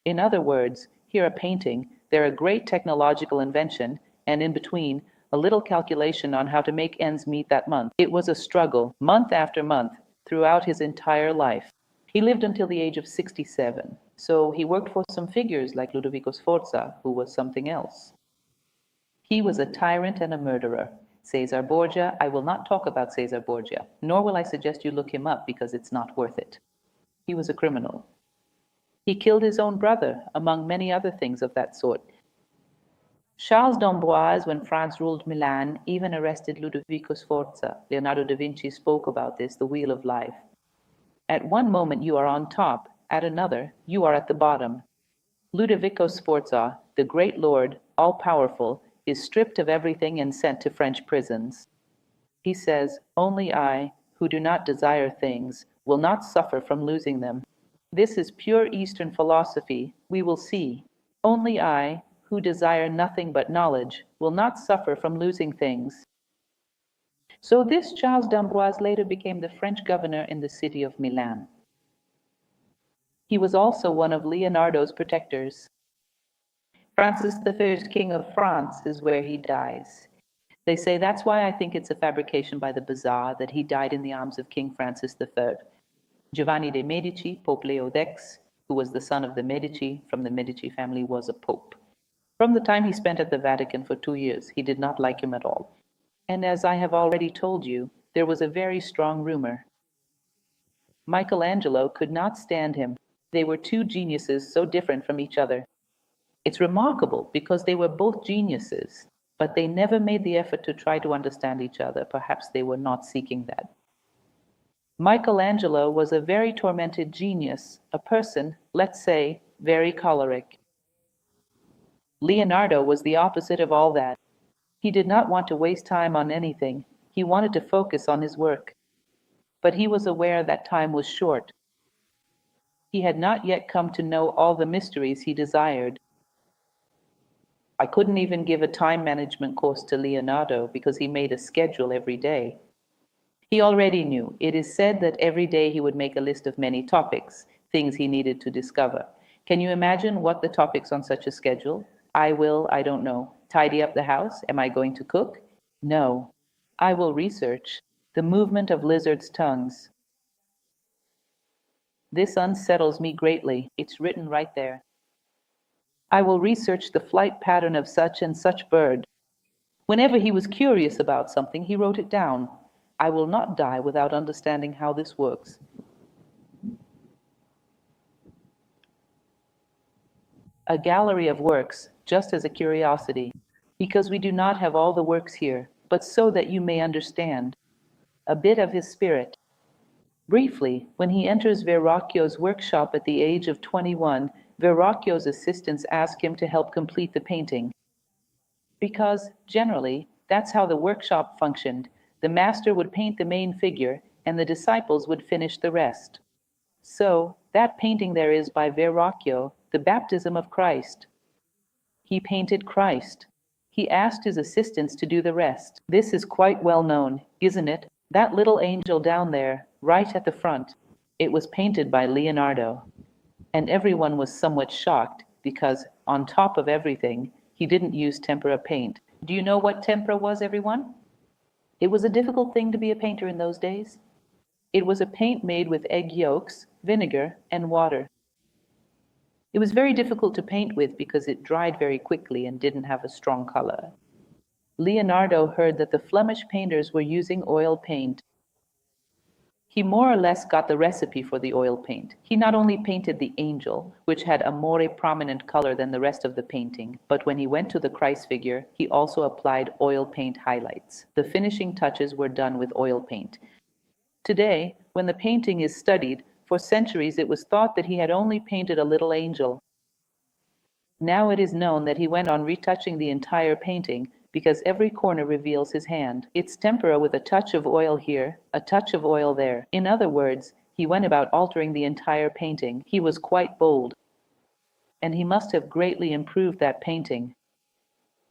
In other words, here a painting, there a great technological invention, and in between, a little calculation on how to make ends meet that month. It was a struggle, month after month, throughout his entire life. He lived until the age of 67, so he worked for some figures like Ludovico Sforza, who was something else. He was a tyrant and a murderer. Cesar Borgia, I will not talk about Cesar Borgia, nor will I suggest you look him up because it's not worth it. He was a criminal. He killed his own brother, among many other things of that sort. Charles d'Amboise, when France ruled Milan, even arrested Ludovico Sforza. Leonardo da Vinci spoke about this, the wheel of life. At one moment you are on top, at another you are at the bottom. Ludovico Sforza, the great lord, all-powerful, is stripped of everything and sent to French prisons. He says, "Only I, who do not desire things, will not suffer from losing them." This is pure Eastern philosophy, we will see. Only I, who desire nothing but knowledge, will not suffer from losing things. So this Charles d'Amboise later became the French governor in the city of Milan. He was also one of Leonardo's protectors. Francis I, King of France, is where he dies. They say that's why I think it's a fabrication by the Bazaar that he died in the arms of King Francis III. Giovanni de' Medici, Pope Leo X, who was the son of the Medici from the Medici family, was a pope. From the time he spent at the Vatican for 2 years, he did not like him at all. And as I have already told you, there was a very strong rumor. Michelangelo could not stand him. They were two geniuses so different from each other. It's remarkable because they were both geniuses, but they never made the effort to try to understand each other. Perhaps they were not seeking that. Michelangelo was a very tormented genius, a person, let's say, very choleric. Leonardo was the opposite of all that. He did not want to waste time on anything. He wanted to focus on his work. But he was aware that time was short. He had not yet come to know all the mysteries he desired. I couldn't even give a time management course to Leonardo because he made a schedule every day. He already knew. It is said that every day he would make a list of many topics, things he needed to discover. Can you imagine what the topics on such a schedule? I don't know. Tidy up the house? Am I going to cook? No. I will research the movement of lizards' tongues. This unsettles me greatly. It's written right there. I will research the flight pattern of such and such bird. Whenever he was curious about something, he wrote it down. I will not die without understanding how this works. A gallery of works, just as a curiosity, because we do not have all the works here, but so that you may understand a bit of his spirit. Briefly, when he enters Verrocchio's workshop at the age of 21, Verrocchio's assistants ask him to help complete the painting. Because, generally, that's how the workshop functioned. The master would paint the main figure, and the disciples would finish the rest. So, that painting there is by Verrocchio, the baptism of Christ. He painted Christ. He asked his assistants to do the rest. This is quite well known, isn't it? That little angel down there, right at the front, it was painted by Leonardo. And everyone was somewhat shocked because, on top of everything, he didn't use tempera paint. Do you know what tempera was, everyone? It was a difficult thing to be a painter in those days. It was a paint made with egg yolks, vinegar, and water. It was very difficult to paint with because it dried very quickly and didn't have a strong color. Leonardo heard that the Flemish painters were using oil paint. He more or less got the recipe for the oil paint. He not only painted the angel, which had a more prominent color than the rest of the painting, but when he went to the Christ figure, he also applied oil paint highlights. The finishing touches were done with oil paint. Today, when the painting is studied, for centuries it was thought that he had only painted a little angel. Now it is known that he went on retouching the entire painting because every corner reveals his hand. It's tempera with a touch of oil here, a touch of oil there. In other words, he went about altering the entire painting. He was quite bold, and he must have greatly improved that painting.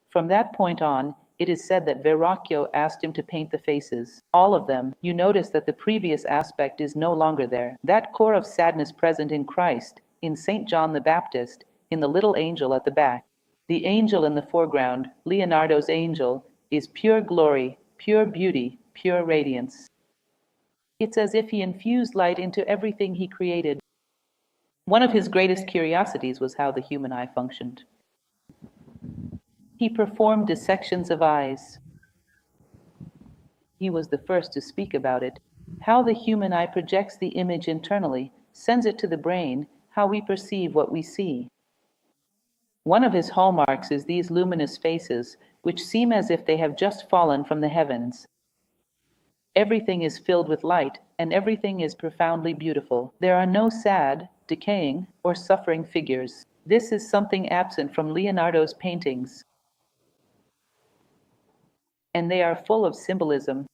From that point on, it is said that Verrocchio asked him to paint the faces, all of them. You notice that the previous aspect is no longer there. That core of sadness present in Christ, in St. John the Baptist, in the little angel at the back. The angel in the foreground, Leonardo's angel, is pure glory, pure beauty, pure radiance. It's as if he infused light into everything he created. One of his greatest curiosities was how the human eye functioned. He performed dissections of eyes. He was the first to speak about it. How the human eye projects the image internally, sends it to the brain, how we perceive what we see. One of his hallmarks is these luminous faces, which seem as if they have just fallen from the heavens. Everything is filled with light, and everything is profoundly beautiful. There are no sad, decaying, or suffering figures. This is something absent from Leonardo's paintings. and they are full of symbolism.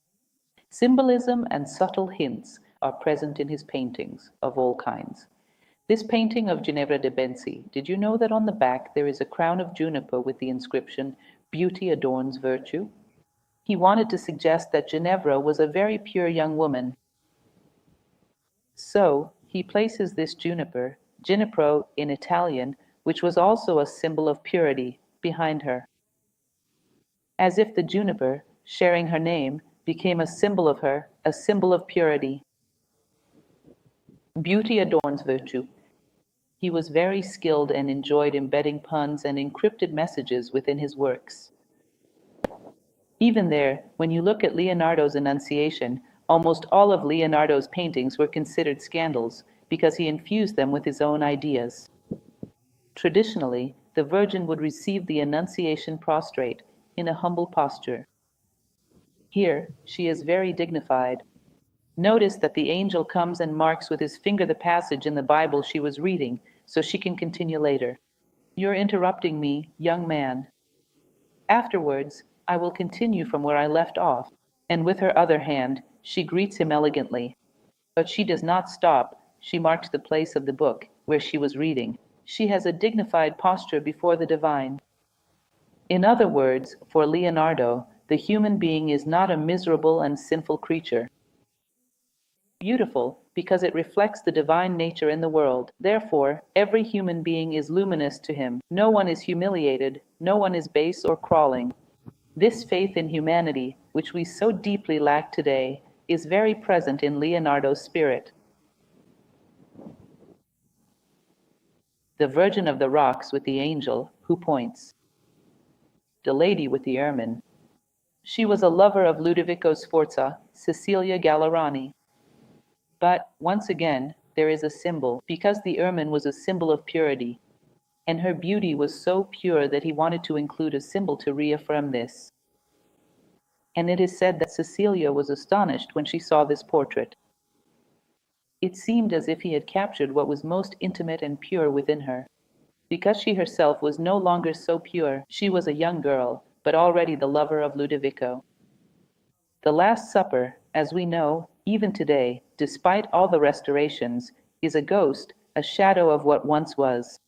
Symbolism and subtle hints are present in his paintings of all kinds. This painting of Ginevra de Benci, did you know that on the back there is a crown of juniper with the inscription, "Beauty adorns virtue"? He wanted to suggest that Ginevra was a very pure young woman. So he places this juniper, Ginepro in Italian, which was also a symbol of purity, behind her, as if the juniper, sharing her name, became a symbol of her, a symbol of purity. Beauty adorns virtue. He was very skilled and enjoyed embedding puns and encrypted messages within his works. Even there, when you look at Leonardo's Annunciation, almost all of Leonardo's paintings were considered scandals because he infused them with his own ideas. Traditionally, the Virgin would receive the Annunciation prostrate, in a humble posture. Here, she is very dignified. Notice that the angel comes and marks with his finger the passage in the Bible she was reading, so she can continue later. You're interrupting me, young man. Afterwards, I will continue from where I left off, and with her other hand, she greets him elegantly. But she does not stop. She marks the place of the book where she was reading. She has a dignified posture before the divine. In other words, for Leonardo, the human being is not a miserable and sinful creature. Beautiful because it reflects the divine nature in the world. Therefore, every human being is luminous to him. No one is humiliated, no one is base or crawling. This faith in humanity, which we so deeply lack today, is very present in Leonardo's spirit. The Virgin of the Rocks with the angel who points. The lady with the ermine. She was a lover of Ludovico Sforza, Cecilia Gallerani. But, once again, there is a symbol, because the ermine was a symbol of purity, and her beauty was so pure that he wanted to include a symbol to reaffirm this. And it is said that Cecilia was astonished when she saw this portrait. It seemed as if he had captured what was most intimate and pure within her. Because she herself was no longer so pure, she was a young girl, but already the lover of Ludovico. The Last Supper, as we know, even today, despite all the restorations, is a ghost, a shadow of what once was.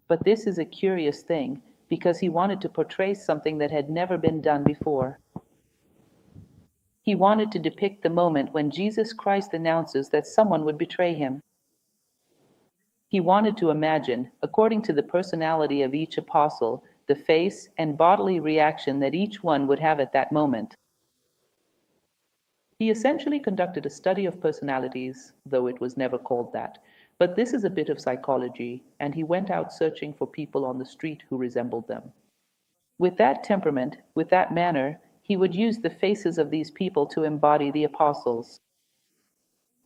But this is a curious thing, because he wanted to portray something that had never been done before. He wanted to depict the moment when Jesus Christ announces that someone would betray him. He wanted to imagine, according to the personality of each apostle, the face and bodily reaction that each one would have at that moment. He essentially conducted a study of personalities, though it was never called that. But this is a bit of psychology, and he went out searching for people on the street who resembled them. With that temperament, with that manner, he would use the faces of these people to embody the apostles.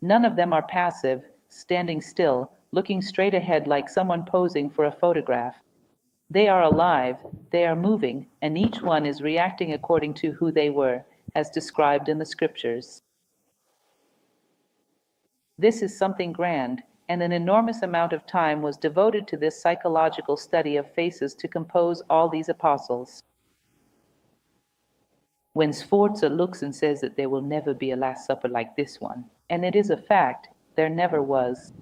None of them are passive, standing still, looking straight ahead like someone posing for a photograph. They are alive, they are moving, and each one is reacting according to who they were, as described in the scriptures. This is something grand, and an enormous amount of time was devoted to this psychological study of faces to compose all these apostles. When Sforza looks and says that there will never be a Last Supper like this one, and it is a fact, there never was.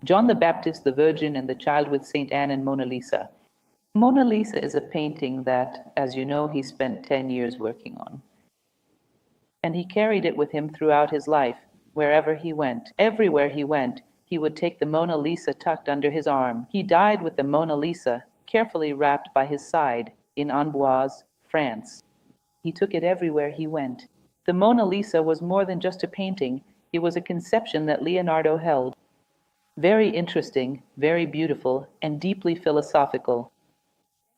John the Baptist, the Virgin, and the Child with St. Anne and Mona Lisa. Mona Lisa is a painting that, as you know, he spent 10 years working on. And he carried it with him throughout his life, wherever he went. Everywhere he went, he would take the Mona Lisa tucked under his arm. He died with the Mona Lisa carefully wrapped by his side in Amboise, France. He took it everywhere he went. The Mona Lisa was more than just a painting, it was a conception that Leonardo held. Very interesting, very beautiful, and deeply philosophical.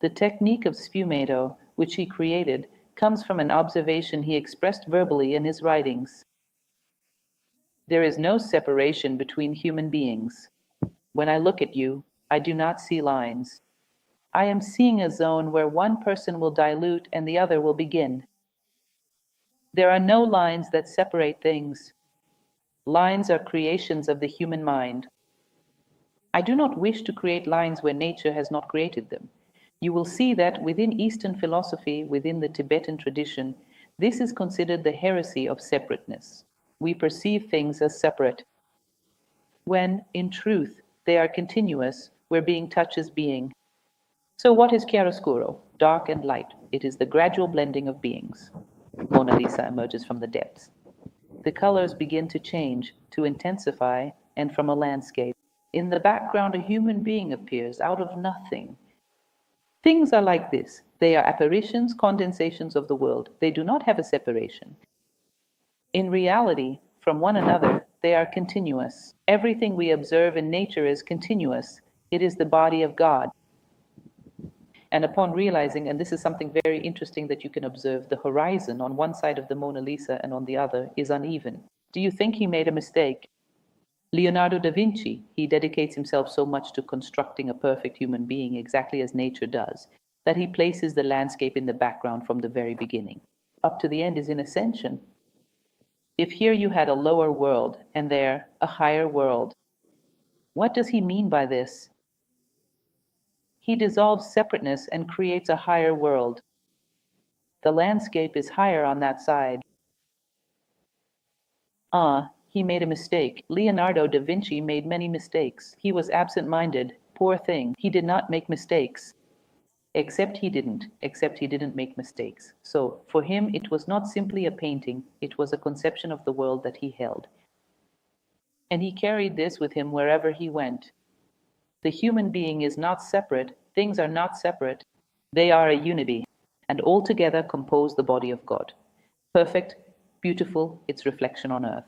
The technique of sfumato, which he created, comes from an observation he expressed verbally in his writings. There is no separation between human beings. When I look at you, I do not see lines. I am seeing a zone where one person will dilute and the other will begin. There are no lines that separate things. Lines are creations of the human mind. I do not wish to create lines where nature has not created them. You will see that within Eastern philosophy, within the Tibetan tradition, this is considered the heresy of separateness. We perceive things as separate, when, in truth, they are continuous, where being touches being. So what is chiaroscuro? Dark and light. It is the gradual blending of beings. Mona Lisa emerges from the depths. The colors begin to change, to intensify, and from a landscape. In the background, a human being appears out of nothing. Things are like this. They are apparitions, condensations of the world. They do not have a separation. In reality, from one another, they are continuous. Everything we observe in nature is continuous. It is the body of God. And upon realizing, and this is something very interesting that you can observe, the horizon on one side of the Mona Lisa and on the other is uneven. Do you think he made a mistake? Leonardo da Vinci, he dedicates himself so much to constructing a perfect human being exactly as nature does, that he places the landscape in the background from the very beginning. Up to the end is in ascension. If here you had a lower world and there a higher world, what does he mean by this? He dissolves separateness and creates a higher world. The landscape is higher on that side. Ah, he made a mistake. Leonardo da Vinci made many mistakes. He was absent-minded. Poor thing. He did not make mistakes. Except he didn't make mistakes. So, for him, it was not simply a painting. It was a conception of the world that he held. And he carried this with him wherever he went. The human being is not separate. Things are not separate. They are a unity, and altogether compose the body of God. Perfect, beautiful, its reflection on earth.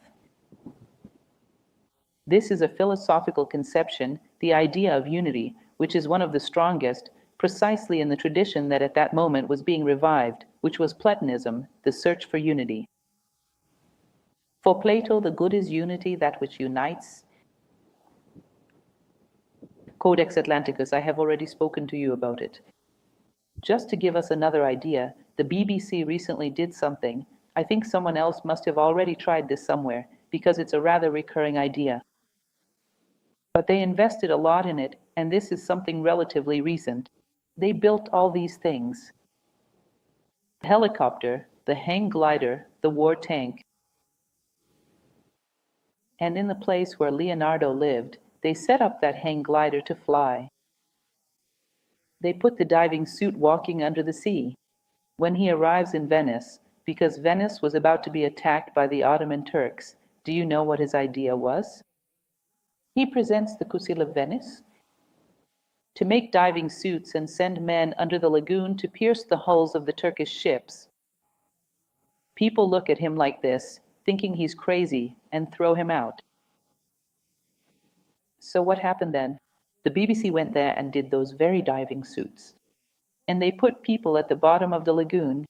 This is a philosophical conception, the idea of unity, which is one of the strongest, precisely in the tradition that at that moment was being revived, which was Platonism, the search for unity. For Plato, the good is unity, that which unites. Codex Atlanticus, I have already spoken to you about it. Just to give us another idea, the BBC recently did something. I think someone else must have already tried this somewhere, because it's a rather recurring idea. But they invested a lot in it, and this is something relatively recent. They built all these things. The helicopter, the hang glider, the war tank. And in the place where Leonardo lived, they set up that hang glider to fly. They put the diving suit walking under the sea. When he arrives in Venice, because Venice was about to be attacked by the Ottoman Turks, do you know what his idea was? He presents the Council of Venice to make diving suits and send men under the lagoon to pierce the hulls of the Turkish ships. People look at him like this, thinking he's crazy, and throw him out. So what happened then? The BBC went there and did those very diving suits. And they put people at the bottom of the lagoon,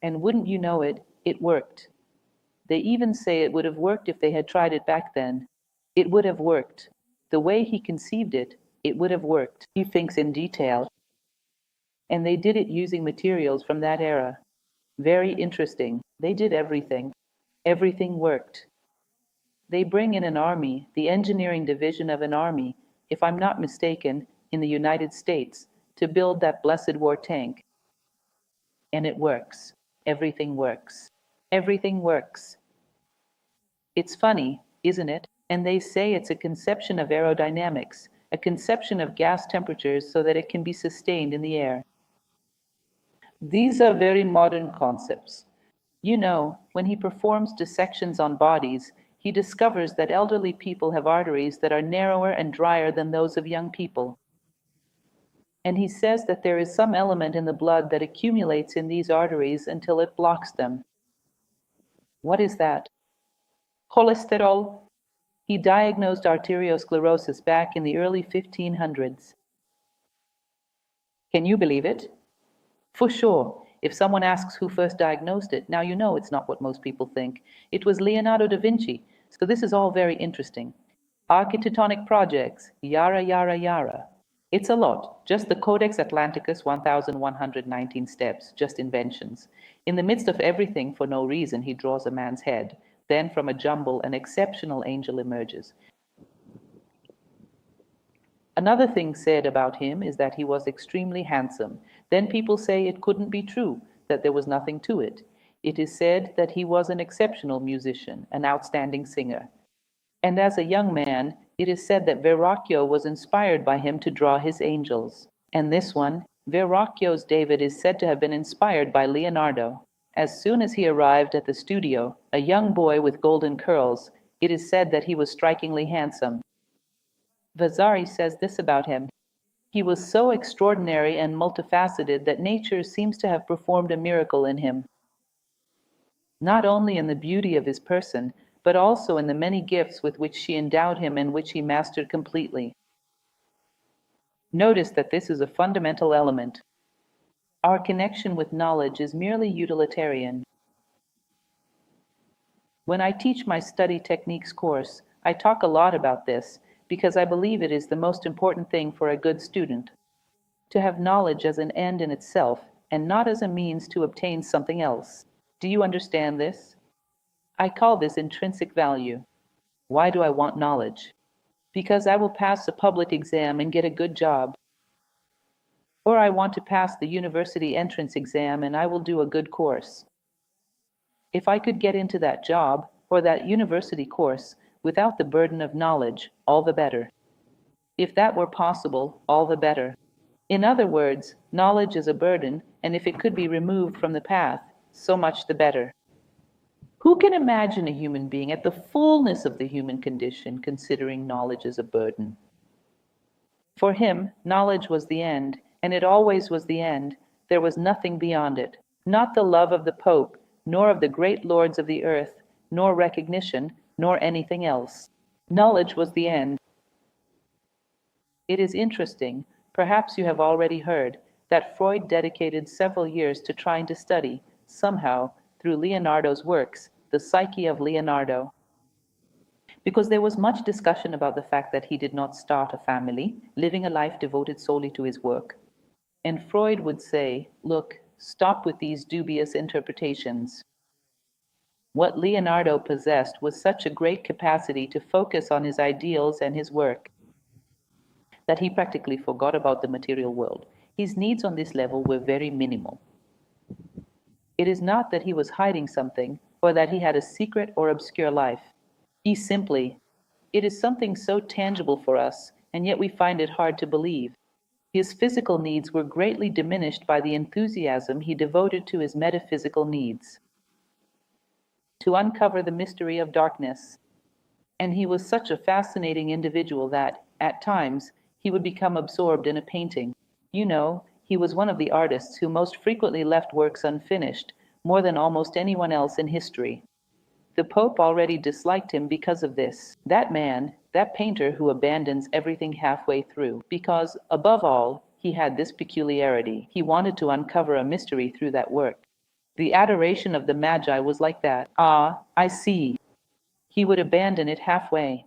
and wouldn't you know it, it worked. They even say it would have worked if they had tried it back then. It would have worked. The way he conceived it, it would have worked. He thinks in detail. And they did it using materials from that era. Very interesting. They did everything. Everything worked. They bring in an army, the engineering division of an army, if I'm not mistaken, in the United States, to build that blessed war tank. And it works. Everything works. Everything works. It's funny, isn't it? And they say it's a conception of aerodynamics, a conception of gas temperatures so that it can be sustained in the air. These are very modern concepts. You know, when he performs dissections on bodies, he discovers that elderly people have arteries that are narrower and drier than those of young people. And he says that there is some element in the blood that accumulates in these arteries until it blocks them. What is that? Cholesterol. He diagnosed arteriosclerosis back in the early 1500s. Can you believe it? For sure. If someone asks who first diagnosed it, now you know it's not what most people think. It was Leonardo da Vinci. So this is all very interesting. Architectonic projects, yara yara yara. It's a lot. Just the Codex Atlanticus, 1119 steps, just inventions. In the midst of everything, for no reason, he draws a man's head. Then from a jumble, an exceptional angel emerges. Another thing said about him is that he was extremely handsome. Then people say it couldn't be true, that there was nothing to it. It is said that he was an exceptional musician, an outstanding singer. And as a young man, it is said that Verrocchio was inspired by him to draw his angels. And this one, Verrocchio's David, is said to have been inspired by Leonardo. As soon as he arrived at the studio, a young boy with golden curls, it is said that he was strikingly handsome. Vasari says this about him: he was so extraordinary and multifaceted that nature seems to have performed a miracle in him, not only in the beauty of his person, but also in the many gifts with which she endowed him and which he mastered completely. Notice that this is a fundamental element. Our connection with knowledge is merely utilitarian. When I teach my study techniques course, I talk a lot about this because I believe it is the most important thing for a good student, to have knowledge as an end in itself and not as a means to obtain something else. Do you understand this? I call this intrinsic value. Why do I want knowledge? Because I will pass a public exam and get a good job. Or I want to pass the university entrance exam and I will do a good course. If I could get into that job or that university course without the burden of knowledge, all the better. If that were possible, all the better. In other words, knowledge is a burden, and if it could be removed from the path, so much the better. Who can imagine a human being at the fullness of the human condition considering knowledge as a burden? For him, knowledge was the end, and it always was the end. There was nothing beyond it. Not the love of the Pope, nor of the great lords of the earth, nor recognition, nor anything else. Knowledge was the end. It is interesting, perhaps you have already heard, that Freud dedicated several years to trying to study, somehow, through Leonardo's works, the psyche of Leonardo. Because there was much discussion about the fact that he did not start a family, living a life devoted solely to his work. And Freud would say, look, stop with these dubious interpretations. What Leonardo possessed was such a great capacity to focus on his ideals and his work that he practically forgot about the material world. His needs on this level were very minimal. It is not that he was hiding something or that he had a secret or obscure life. He simply, it is something so tangible for us, and yet we find it hard to believe. His physical needs were greatly diminished by the enthusiasm he devoted to his metaphysical needs, to uncover the mystery of darkness. And he was such a fascinating individual that, at times, he would become absorbed in a painting. You know, he was one of the artists who most frequently left works unfinished, more than almost anyone else in history. The Pope already disliked him because of this. That man, that painter who abandons everything halfway through, because, above all, he had this peculiarity. He wanted to uncover a mystery through that work. The adoration of the Magi was like that. Ah, I see. He would abandon it halfway.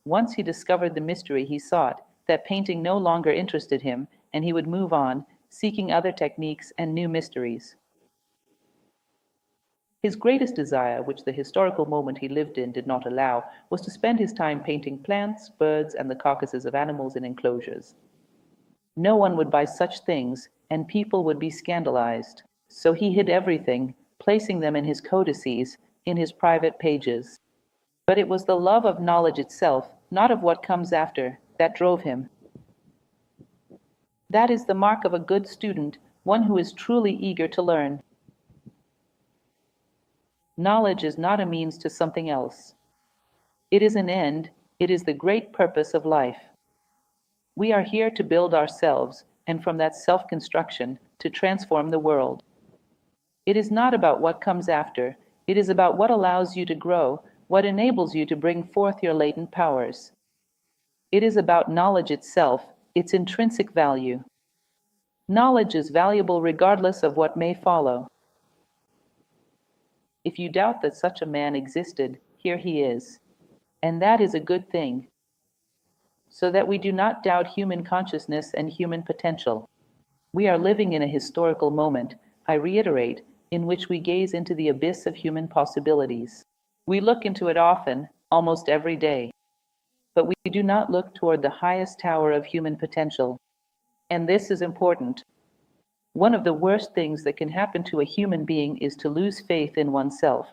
Once he discovered the mystery he sought, that painting no longer interested him, and he would move on, seeking other techniques and new mysteries. His greatest desire, which the historical moment he lived in did not allow, was to spend his time painting plants, birds, and the carcasses of animals in enclosures. No one would buy such things, and people would be scandalized. So he hid everything, placing them in his codices, in his private pages. But it was the love of knowledge itself, not of what comes after, that drove him. That is the mark of a good student, one who is truly eager to learn. Knowledge is not a means to something else. It is an end, it is the great purpose of life. We are here to build ourselves, and from that self-construction, to transform the world. It is not about what comes after, it is about what allows you to grow, what enables you to bring forth your latent powers. It is about knowledge itself, its intrinsic value. Knowledge is valuable regardless of what may follow. If you doubt that such a man existed, here he is. And that is a good thing, so that we do not doubt human consciousness and human potential. We are living in a historical moment, I reiterate, in which we gaze into the abyss of human possibilities. We look into it often, almost every day. but we do not look toward the highest tower of human potential. And this is important. One of the worst things that can happen to a human being is to lose faith in oneself.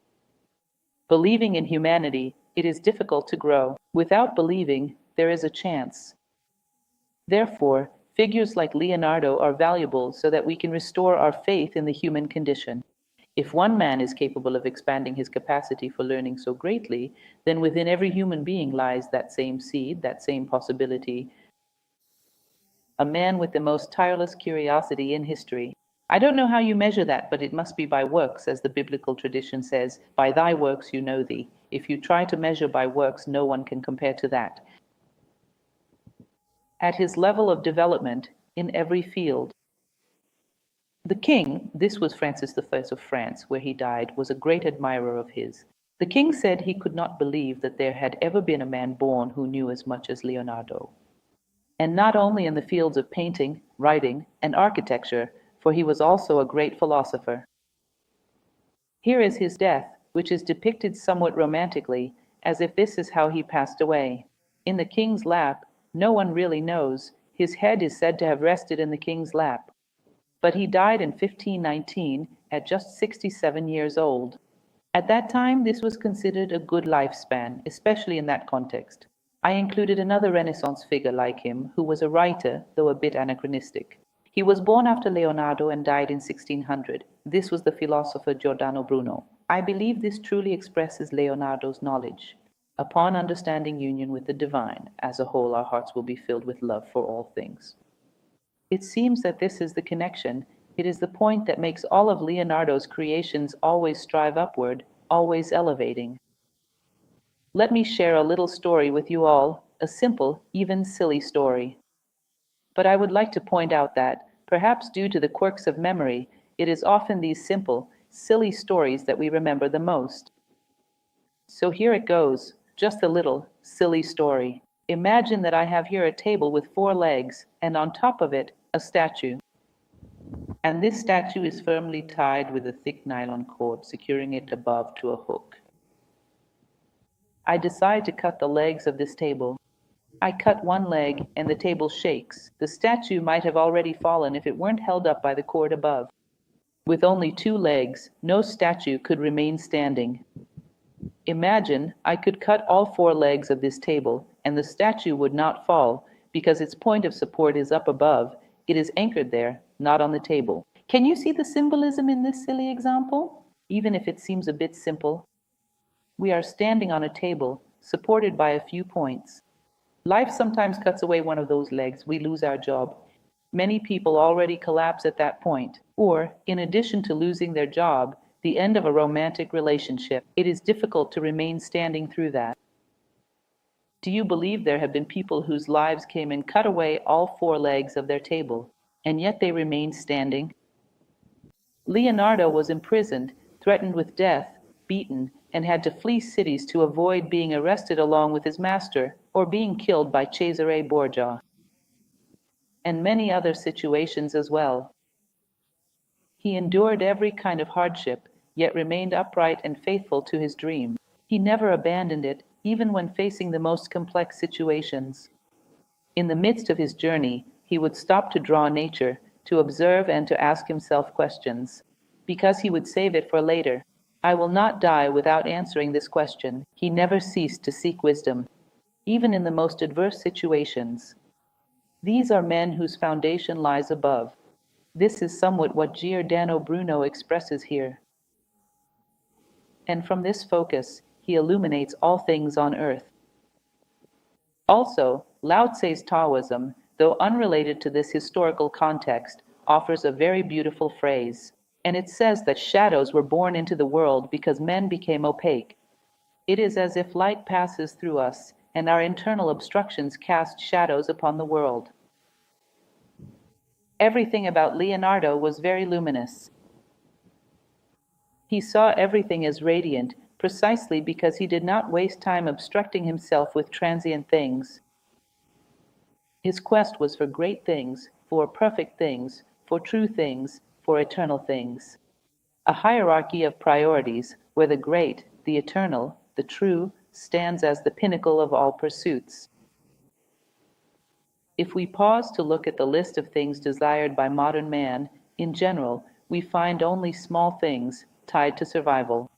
Believing in humanity, it is difficult to grow. Without believing, there is a chance. Therefore, figures like Leonardo are valuable so that we can restore our faith in the human condition. If one man is capable of expanding his capacity for learning so greatly, then within every human being lies that same seed, that same possibility, a man with the most tireless curiosity in history. I don't know how you measure that, but it must be by works, as the biblical tradition says, by thy works you know thee. If you try to measure by works, no one can compare to that. At his level of development in every field. The king, this was Francis I of France, where he died, was a great admirer of his. The king said he could not believe that there had ever been a man born who knew as much as Leonardo. And not only in the fields of painting, writing, and architecture, for he was also a great philosopher. Here is his death, which is depicted somewhat romantically, as if this is how he passed away. In the king's lap, no one really knows. His head is said to have rested in the king's lap. But he died in 1519 at just 67 years old. At that time, this was considered a good lifespan, especially in that context. I included another Renaissance figure like him, who was a writer, though a bit anachronistic. He was born after Leonardo and died in 1600. This was the philosopher Giordano Bruno. I believe this truly expresses Leonardo's knowledge. Upon understanding union with the divine, as a whole our hearts will be filled with love for all things. It seems that this is the connection. It is the point that makes all of Leonardo's creations always strive upward, always elevating. Let me share a little story with you all, a simple, even silly story. But I would like to point out that, perhaps due to the quirks of memory, it is often these simple, silly stories that we remember the most. So here it goes, just a little, silly story. Imagine that I have here a table with 4 legs, and on top of it, a statue. And this statue is firmly tied with a thick nylon cord, securing it above to a hook. I decide to cut the legs of this table. I cut one leg, and the table shakes. The statue might have already fallen if it weren't held up by the cord above. With only 2 legs, no statue could remain standing. Imagine I could cut all 4 legs of this table, and the statue would not fall, because its point of support is up above. It is anchored there, not on the table. Can you see the symbolism in this silly example? Even if it seems a bit simple, we are standing on a table, supported by a few points. Life sometimes cuts away one of those legs, we lose our job. Many people already collapse at that point, or, in addition to losing their job, the end of a romantic relationship. It is difficult to remain standing through that. Do you believe there have been people whose lives came and cut away all 4 legs of their table, and yet they remained standing? Leonardo was imprisoned, threatened with death, beaten, and had to flee cities to avoid being arrested along with his master, or being killed by Cesare Borgia, and many other situations as well. He endured every kind of hardship, yet remained upright and faithful to his dream. He never abandoned it, even when facing the most complex situations. In the midst of his journey, he would stop to draw nature, to observe and to ask himself questions, because he would save it for later. I will not die without answering this question. He never ceased to seek wisdom, even in the most adverse situations. These are men whose foundation lies above. This is somewhat what Giordano Bruno expresses here. And from this focus, he illuminates all things on earth. Also, Lao Tse's Taoism, though unrelated to this historical context, offers a very beautiful phrase. And it says that shadows were born into the world because men became opaque. It is as if light passes through us, and our internal obstructions cast shadows upon the world. Everything about Leonardo was very luminous. He saw everything as radiant, precisely because he did not waste time obstructing himself with transient things. His quest was for great things, for perfect things, for true things, for eternal things. A hierarchy of priorities where the great, the eternal, the true stands as the pinnacle of all pursuits. If we pause to look at the list of things desired by modern man, in general, we find only small things tied to survival.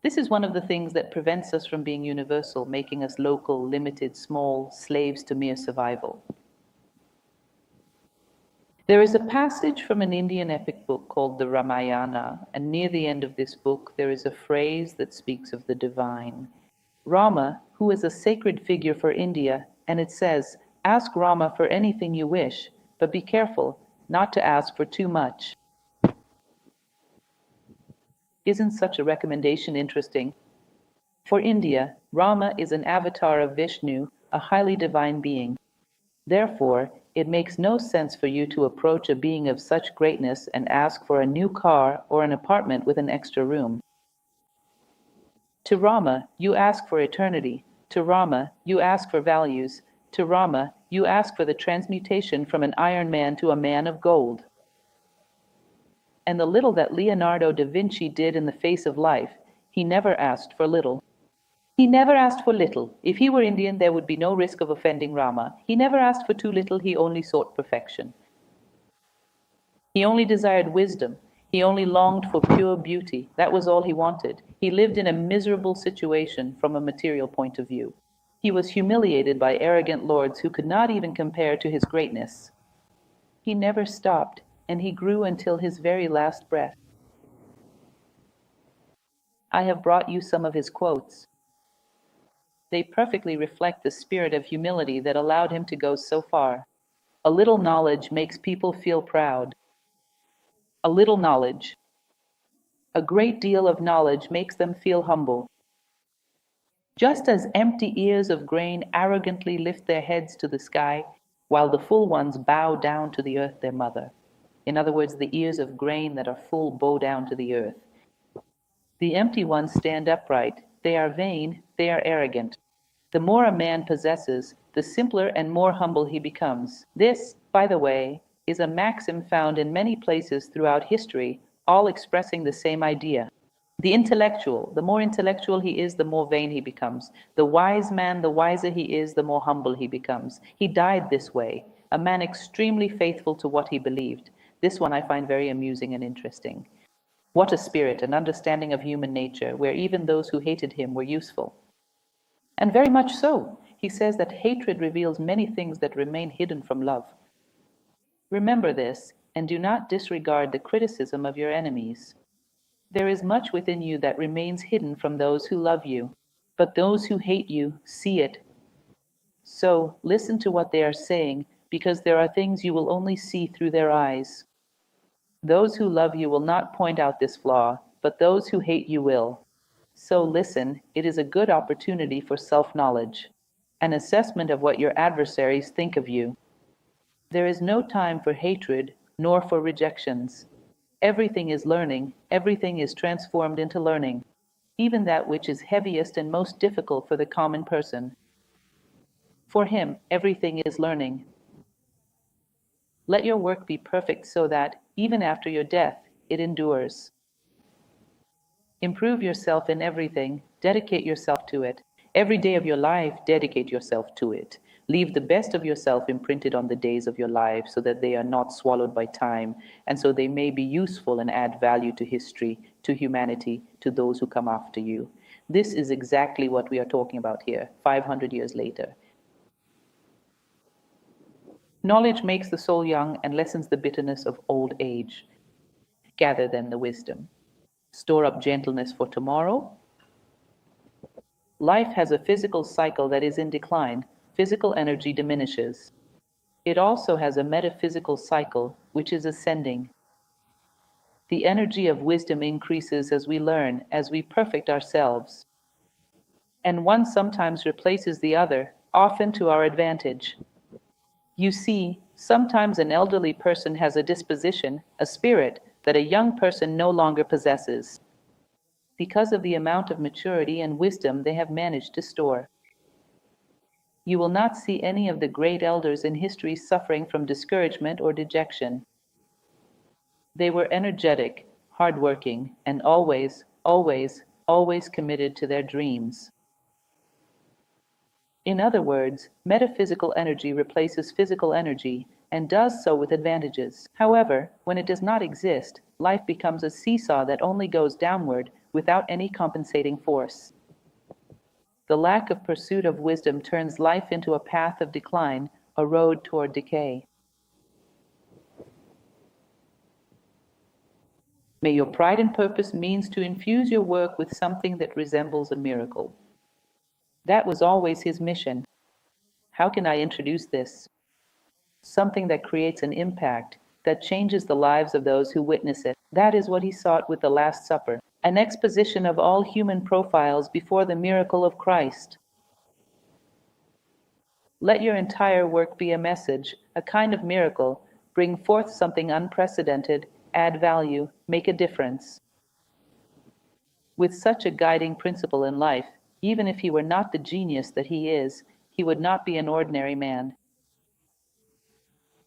This is one of the things that prevents us from being universal, making us local, limited, small, slaves to mere survival. There is a passage from an Indian epic book called the Ramayana, and near the end of this book there is a phrase that speaks of the divine. Rama, who is a sacred figure for India, and it says, "Ask Rama for anything you wish, but be careful not to ask for too much." Isn't such a recommendation interesting? For India, Rama is an avatar of Vishnu, a highly divine being. Therefore, it makes no sense for you to approach a being of such greatness and ask for a new car or an apartment with an extra room. To Rama, you ask for eternity. To Rama, you ask for values. To Rama, you ask for the transmutation from an iron man to a man of gold. And the little that Leonardo da Vinci did in the face of life, he never asked for little. He never asked for little. If he were Indian, there would be no risk of offending Rama. He never asked for too little, he only sought perfection. He only desired wisdom. He only longed for pure beauty. That was all he wanted. He lived in a miserable situation from a material point of view. He was humiliated by arrogant lords who could not even compare to his greatness. He never stopped, and he grew until his very last breath. I have brought you some of his quotes. They perfectly reflect the spirit of humility that allowed him to go so far. A little knowledge makes people feel proud. A little knowledge. A great deal of knowledge makes them feel humble. Just as empty ears of grain arrogantly lift their heads to the sky, while the full ones bow down to the earth their mother. In other words, the ears of grain that are full bow down to the earth. The empty ones stand upright. They are vain, they are arrogant. The more a man possesses, the simpler and more humble he becomes. This, by the way, is a maxim found in many places throughout history, all expressing the same idea. The more intellectual he is, the more vain he becomes. The wise man, the wiser he is, the more humble he becomes. He died this way, a man extremely faithful to what he believed. This one I find very amusing and interesting. What a spirit, an understanding of human nature, where even those who hated him were useful. And very much so. He says that hatred reveals many things that remain hidden from love. Remember this, and do not disregard the criticism of your enemies. There is much within you that remains hidden from those who love you, but those who hate you see it. So listen to what they are saying, because there are things you will only see through their eyes. Those who love you will not point out this flaw, but those who hate you will. So listen, it is a good opportunity for self-knowledge, an assessment of what your adversaries think of you. There is no time for hatred nor for rejections. Everything is learning, everything is transformed into learning, even that which is heaviest and most difficult for the common person. For him, everything is learning. Let your work be perfect so that, even after your death, it endures. Improve yourself in everything. Dedicate yourself to it. Every day of your life, dedicate yourself to it. Leave the best of yourself imprinted on the days of your life so that they are not swallowed by time, and so they may be useful and add value to history, to humanity, to those who come after you. This is exactly what we are talking about here, 500 years later. Knowledge makes the soul young and lessens the bitterness of old age. Gather then the wisdom. Store up gentleness for tomorrow. Life has a physical cycle that is in decline. Physical energy diminishes. It also has a metaphysical cycle, which is ascending. The energy of wisdom increases as we learn, as we perfect ourselves. And one sometimes replaces the other, often to our advantage. You see, sometimes an elderly person has a disposition, a spirit, that a young person no longer possesses, because of the amount of maturity and wisdom they have managed to store. You will not see any of the great elders in history suffering from discouragement or dejection. They were energetic, hardworking, and always, always, always committed to their dreams. In other words, metaphysical energy replaces physical energy and does so with advantages. However, when it does not exist, life becomes a seesaw that only goes downward without any compensating force. The lack of pursuit of wisdom turns life into a path of decline, a road toward decay. May your pride and purpose means to infuse your work with something that resembles a miracle. That was always his mission. How can I introduce this? Something that creates an impact, that changes the lives of those who witness it. That is what he sought with the Last Supper, an exposition of all human profiles before the miracle of Christ. Let your entire work be a message, a kind of miracle, bring forth something unprecedented, add value, make a difference. With such a guiding principle in life, even if he were not the genius that he is, he would not be an ordinary man.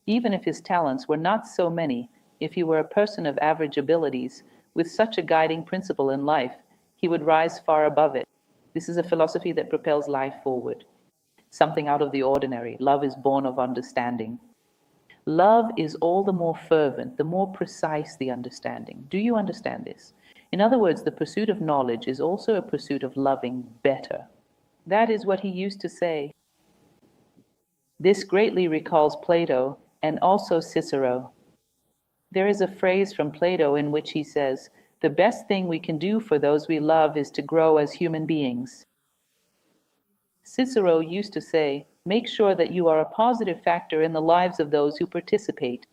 Even if his talents were not so many, if he were a person of average abilities, with such a guiding principle in life, he would rise far above it. This is a philosophy that propels life forward. Something out of the ordinary. Love is born of understanding. Love is all the more fervent, the more precise the understanding. Do you understand this? In other words, the pursuit of knowledge is also a pursuit of loving better. That is what he used to say. This greatly recalls Plato and also Cicero. There is a phrase from Plato in which he says, "The best thing we can do for those we love is to grow as human beings." Cicero used to say, "Make sure that you are a positive factor in the lives of those who participate."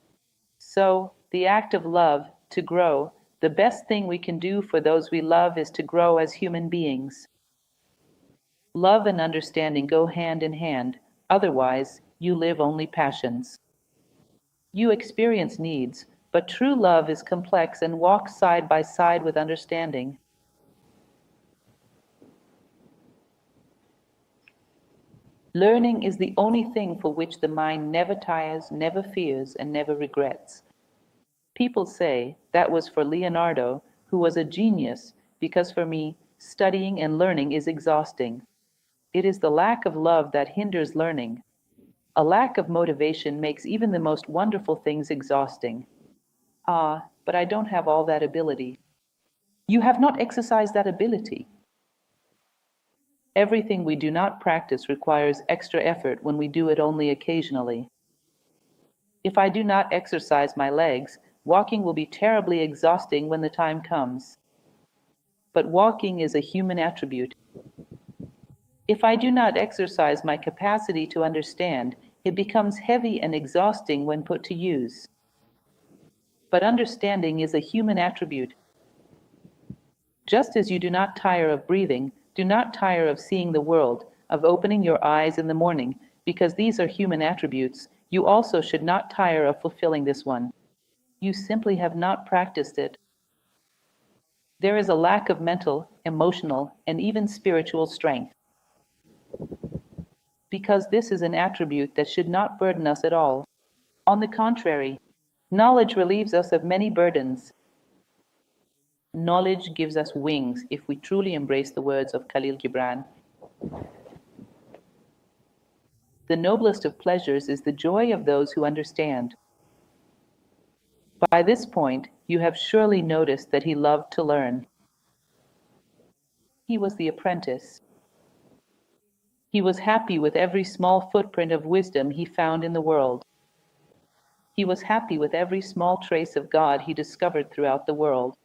So, the act of love, to grow, the best thing we can do for those we love is to grow as human beings. Love and understanding go hand in hand, otherwise, you live only passions. You experience needs, but true love is complex and walks side by side with understanding. Learning is the only thing for which the mind never tires, never fears, and never regrets. People say that was for Leonardo, who was a genius, because for me, studying and learning is exhausting. It is the lack of love that hinders learning. A lack of motivation makes even the most wonderful things exhausting. Ah, but I don't have all that ability. You have not exercised that ability. Everything we do not practice requires extra effort when we do it only occasionally. If I do not exercise my legs, walking will be terribly exhausting when the time comes. But walking is a human attribute. If I do not exercise my capacity to understand, it becomes heavy and exhausting when put to use. But understanding is a human attribute. Just as you do not tire of breathing, do not tire of seeing the world, of opening your eyes in the morning, because these are human attributes, you also should not tire of fulfilling this one. You simply have not practiced it. There is a lack of mental, emotional, and even spiritual strength. Because this is an attribute that should not burden us at all. On the contrary, knowledge relieves us of many burdens. Knowledge gives us wings if we truly embrace the words of Khalil Gibran. The noblest of pleasures is the joy of those who understand. By this point, you have surely noticed that he loved to learn. He was the apprentice. He was happy with every small footprint of wisdom he found in the world. He was happy with every small trace of God he discovered throughout the world.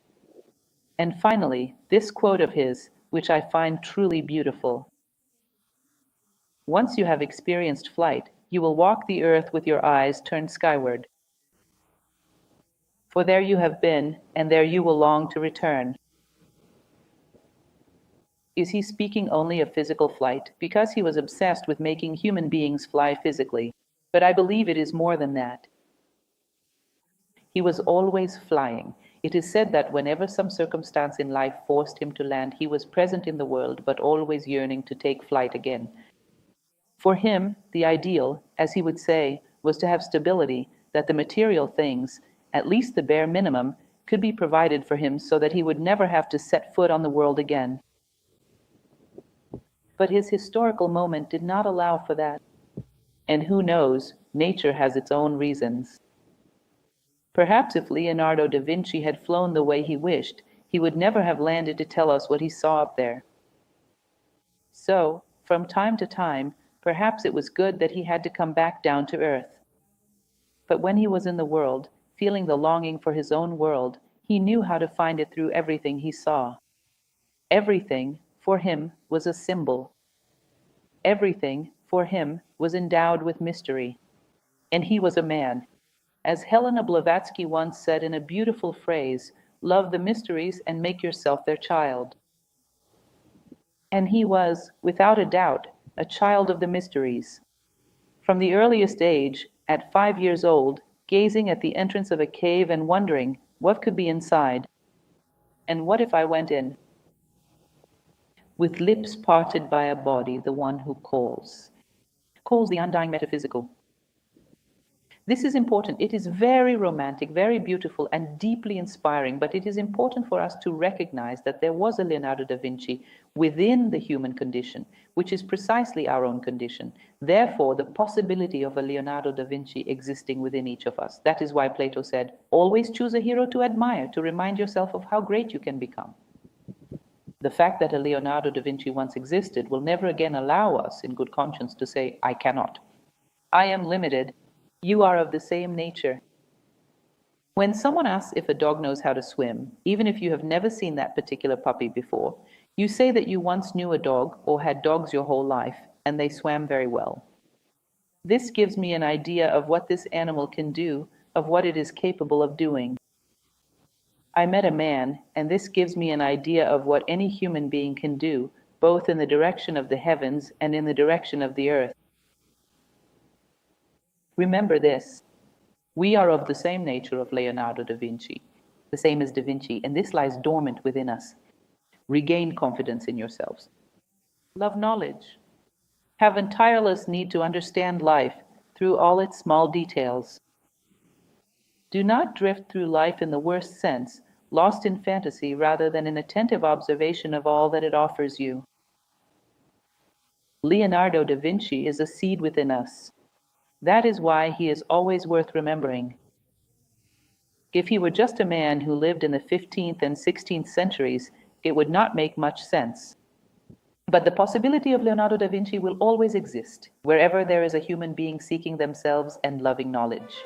And finally, this quote of his, which I find truly beautiful. Once you have experienced flight, you will walk the earth with your eyes turned skyward. For there you have been, and there you will long to return. Is he speaking only of physical flight? Because he was obsessed with making human beings fly physically. But I believe it is more than that. He was always flying. It is said that whenever some circumstance in life forced him to land, he was present in the world, but always yearning to take flight again. For him, the ideal, as he would say, was to have stability, that the material things, at least the bare minimum, could be provided for him so that he would never have to set foot on the world again. But his historical moment did not allow for that. And who knows, nature has its own reasons. Perhaps if Leonardo da Vinci had flown the way he wished, he would never have landed to tell us what he saw up there. So, from time to time, perhaps it was good that he had to come back down to earth. But when he was in the world, feeling the longing for his own world, he knew how to find it through everything he saw. Everything, for him, was a symbol. Everything, for him, was endowed with mystery. And he was a man. As Helena Blavatsky once said in a beautiful phrase, love the mysteries and make yourself their child. And he was, without a doubt, a child of the mysteries. From the earliest age, at 5 years old, gazing at the entrance of a cave and wondering what could be inside. And what if I went in? With lips parted by a body, the one who calls the undying metaphysical. This is important. It is very romantic, very beautiful, and deeply inspiring, but it is important for us to recognize that there was a Leonardo da Vinci within the human condition, which is precisely our own condition. Therefore, the possibility of a Leonardo da Vinci existing within each of us. That is why Plato said, always choose a hero to admire, to remind yourself of how great you can become. The fact that a Leonardo da Vinci once existed will never again allow us, in good conscience, to say, I cannot. I am limited. You are of the same nature. When someone asks if a dog knows how to swim, even if you have never seen that particular puppy before, you say that you once knew a dog or had dogs your whole life, and they swam very well. This gives me an idea of what this animal can do, of what it is capable of doing. I met a man, and this gives me an idea of what any human being can do, both in the direction of the heavens and in the direction of the earth. Remember this. We are of the same nature of Leonardo da Vinci, the same as da Vinci, and this lies dormant within us. Regain confidence in yourselves. Love knowledge. Have a tireless need to understand life through all its small details. Do not drift through life in the worst sense, lost in fantasy rather than in attentive observation of all that it offers you. Leonardo da Vinci is a seed within us. That is why he is always worth remembering. If he were just a man who lived in the 15th and 16th centuries, it would not make much sense. But the possibility of Leonardo da Vinci will always exist, wherever there is a human being seeking themselves and loving knowledge.